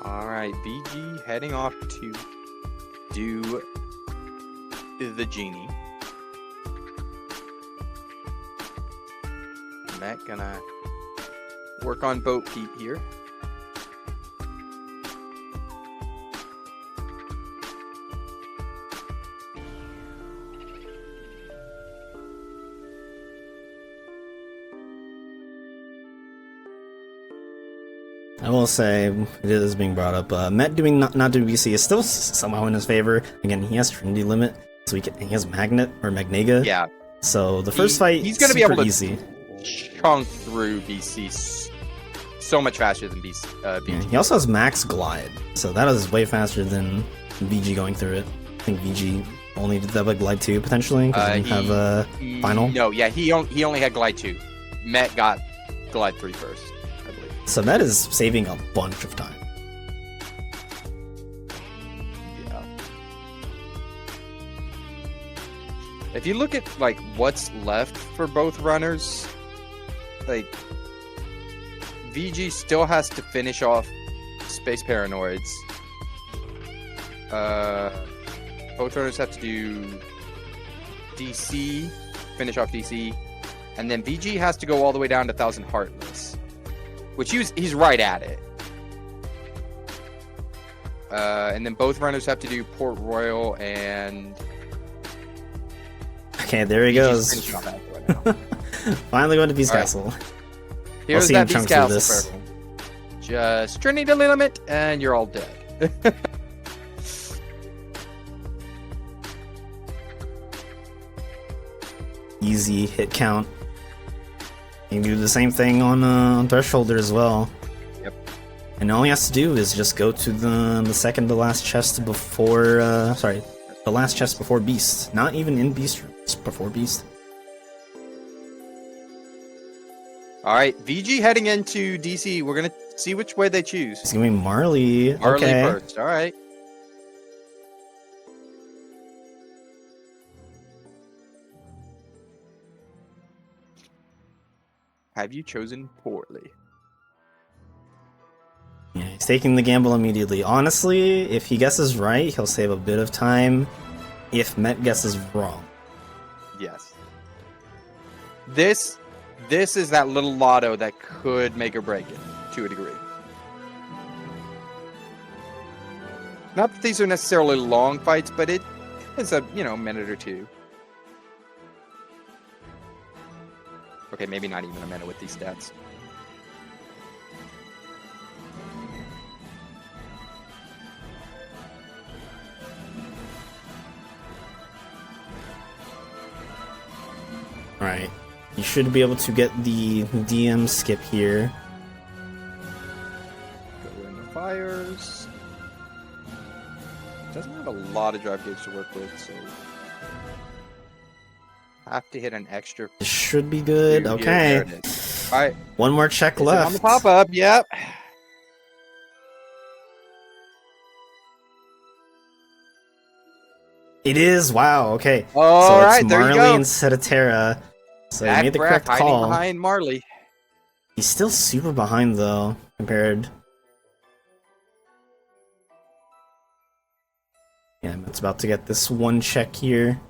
Alright, VG heading off to do the genie. Matt gonna work on Boat Pete here. I will say, it is being brought up, Met doing not doing BC is still somehow in his favor. Again, he has Trinity Limit, so he has Magnet, or Magnega. Yeah. So the first fight, he's gonna be able to easy. chunk through BC so much faster than BC. Yeah, he also has Max Glide, so that is way faster than VG going through it. I think VG only did that with Glide 2, potentially, because he didn't have Final. No, yeah, he only had Glide 2. Met got Glide 3 first. So that is saving a bunch of time. Yeah. If you look at like what's left for both runners, like VG still has to finish off Space Paranoids. Both runners have to do DC, finish off DC, and then VG has to go all the way down to 1000 Heartless. Which he's right at it. And then both runners have to do Port Royal and... Okay, there he goes. Finally going to Beast Castle. Here's see that him Beast chunk through Castle. Just Trinity Limit and you're all dead. Easy hit count. You can do the same thing on Thresholder as well. Yep. And all he has to do is just go to the second to last chest before, the last chest before Beast. Not even in Beast, just before Beast. Alright, VG heading into DC. We're gonna see which way they choose. He's going Marley. Marley okay. first, alright. Have you chosen poorly? Yeah, he's taking the gamble immediately. Honestly, if he guesses right, he'll save a bit of time. If Met guesses wrong. Yes. This is that little lotto that could make or break it, to a degree. Not that these are necessarily long fights, but it is a, minute or two. Okay, maybe not even a minute with these stats. Alright. You should be able to get the DM skip here. Go in the fires. Doesn't have a lot of drive gauge to work with, so have to hit an extra. This should be good. Here, okay. there it is. All right. One more check Is it left. on the pop up. Yep. It is. Wow. Okay. All so right, it's there you Marley go. instead of Terra. So he Zach made the Braff correct hiding call. behind Marley. He's still super behind though, compared. Yeah, it's about to get this one check here.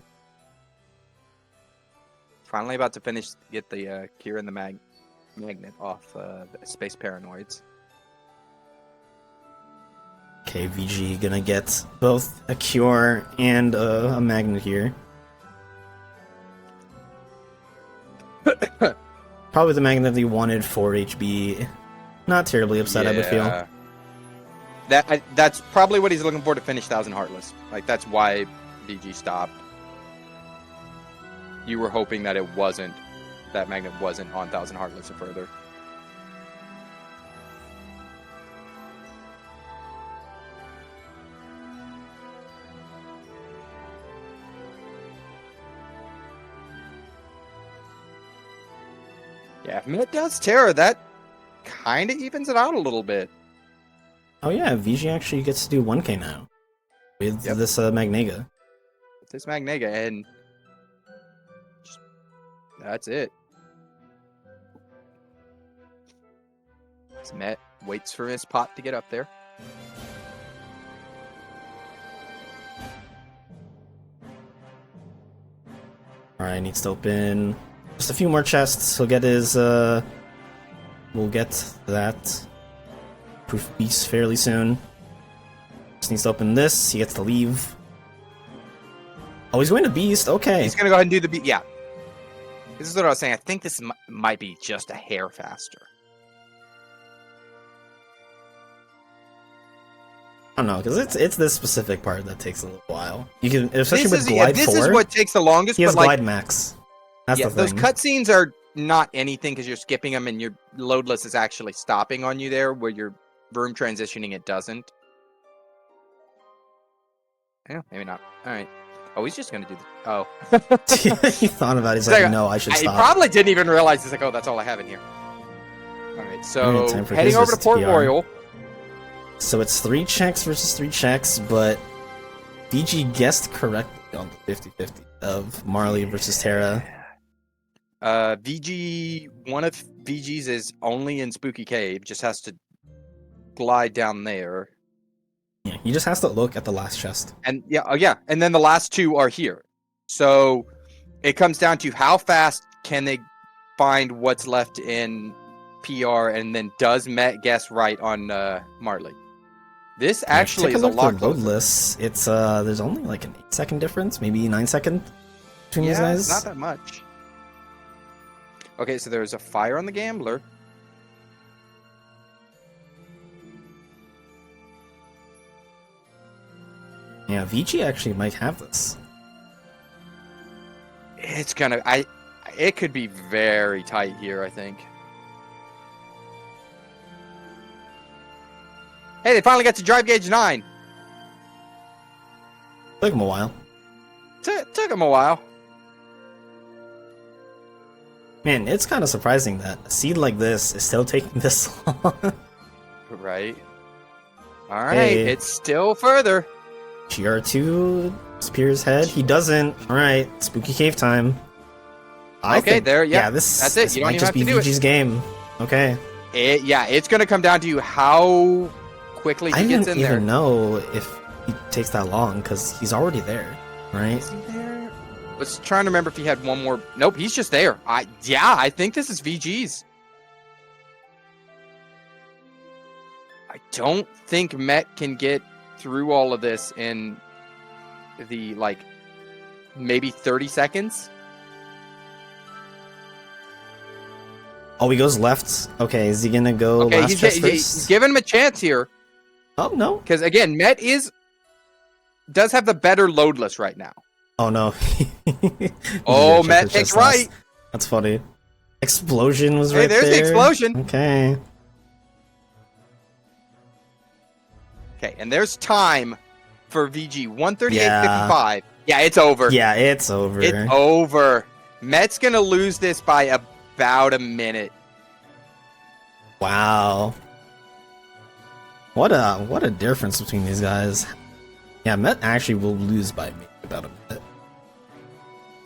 Finally about to finish, get the Kira and the magnet off the Space Paranoids. Okay, VG gonna get both a cure and a magnet here. Probably the magnet that he wanted for HB. Not terribly upset, I would feel. That's probably what he's looking for to finish 1000 Heartless. Like, that's why VG stopped. You were hoping that that magnet wasn't on 1000 Heartless or further. Yeah, if Met does Terra, that kind of evens it out a little bit. Oh yeah, VG actually gets to do 1k now with this Magnega. With this Magnega, and that's it. Met waits for his pot to get up there. Alright, needs to open just a few more chests. He'll get his, we'll get that proof beast fairly soon. Just needs to open this, he gets to leave. Oh, he's going to beast, okay. He's gonna go ahead and do the beast, yeah. This is what I was saying, I think this might be just a hair faster. I don't know, because it's this specific part that takes a little while. You can, especially with Glide Glide 4, this is what takes the longest, he has but like, Glide Max. That's yeah, the those thing. cutscenes are not anything because you're skipping them and your loadless is actually stopping on you there, where you're room transitioning it doesn't. Yeah, maybe not. All right. Oh, he's just gonna do the. Oh. He thought about it. He's like, no, I should He stop. probably didn't even realize. He's like, oh, that's all I have in here. All right, so Alright, time for heading his over to versus Port TR. Royal. So it's 3 checks versus 3 checks, but VG guessed correctly on the 50-50 of Marley versus Terra. VG, one of VG's is only in Spooky Cave. Just has to glide down there. Yeah, he just has to look at the last chest. And yeah, oh yeah, and then the last 2 are here. So it comes down to how fast can they find what's left in PR, and then does Met guess right on Marley? This actually Take is a look lot at closer. loadless. It's there's only like an 8-second difference, maybe 9-second between these Yeah, guys. it's not that much. Okay, so there's a fire on the gambler. Yeah, VG actually might have this. It's gonna it could be very tight here, I think. Hey, they finally got to drive gauge 9. Took him a while. Took them a while. Man, it's kind of surprising that a seed like this is still taking this long. Right. All right, Hey. it's still further. GR2 spears head. He doesn't. Alright, spooky cave time. I Okay, think, there, yeah, this, that's it. this You don't might even just have be to do it. VG's game. Okay. Yeah, it's gonna come down to how quickly I he gets don't in there. even know if he takes that long, because he's already there, right? Is he there? I was trying to remember if he had one more. Nope, he's just there. I think this is VG's. I don't think Met can get through all of this in the like maybe 30 seconds. Oh, he goes left. Okay, is he gonna go Okay, last chest first? he's giving him a chance here Oh, no. because again, Met does have the better loadless right now. Oh, no. Oh, Check Met the takes chest last. right. That's funny. Explosion was Hey, right there. there's the explosion. Okay. Okay, and there's time for VG 138.55. Yeah. Yeah, it's over. Yeah, it's over. It's over. Met's gonna lose this by about a minute. Wow. What a difference between these guys. Yeah, Met actually will lose by maybe about a minute.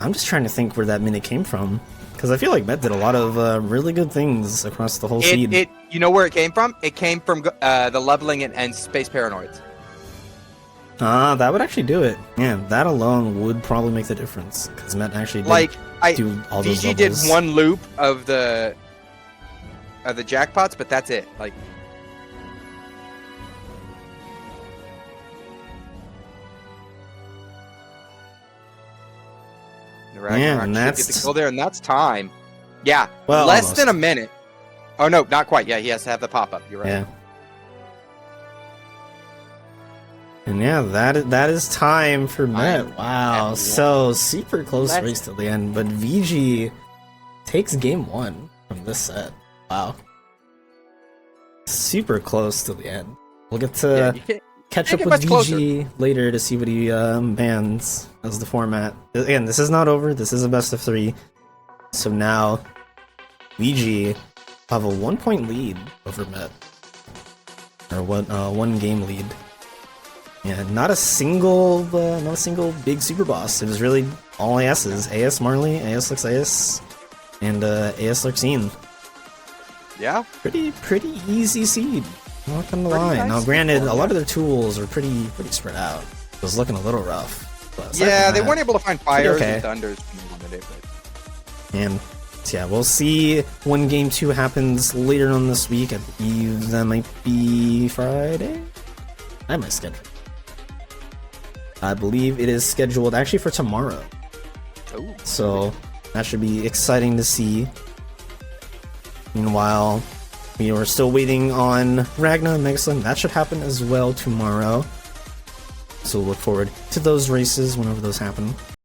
I'm just trying to think where that minute came from, because I feel like Met did a lot of really good things across the whole seed. You know where it came from? It came from the leveling and space paranoids. That would actually do it. Yeah, that alone would probably make the difference, because Met actually did do all those VG did levels. one loop of the jackpots, but that's it. Like, the Ragnarok and should get that's- the kill there, and that's time. Yeah, Well, less almost. than a minute. Oh no, not quite. Yeah, he has to have the pop up. You're right. Yeah. And yeah, that is time for Met. Wow, so super close Let's- race to the end, but VG takes game 1 from this set. Wow. Super close to the end. We'll get to Yeah, you can't- catch can't up get with much closer. VG later to see what he bans as the format. Again, this is not over. This is a best of 3. So now VG have a 1-point lead over Met. Or one game lead. Yeah, not a single big super boss. It was really all ASs. AS Marley, AS Lux AS, and AS Luxine. Yeah. Pretty easy seed. I'm not gonna lie. Nice Now, granted, seed, a lot of their tools are pretty spread out. It was looking a little rough. But aside Yeah, from they that, weren't able to find fires okay. and thunders when they wanted it, but And so yeah, we'll see when Game 2 happens later on this week. I believe that might be Friday. I have my schedule. I believe it is scheduled actually for tomorrow. Ooh. So that should be exciting to see. Meanwhile, we are still waiting on Ragna and Megaslim. That should happen as well tomorrow. So we'll look forward to those races whenever those happen.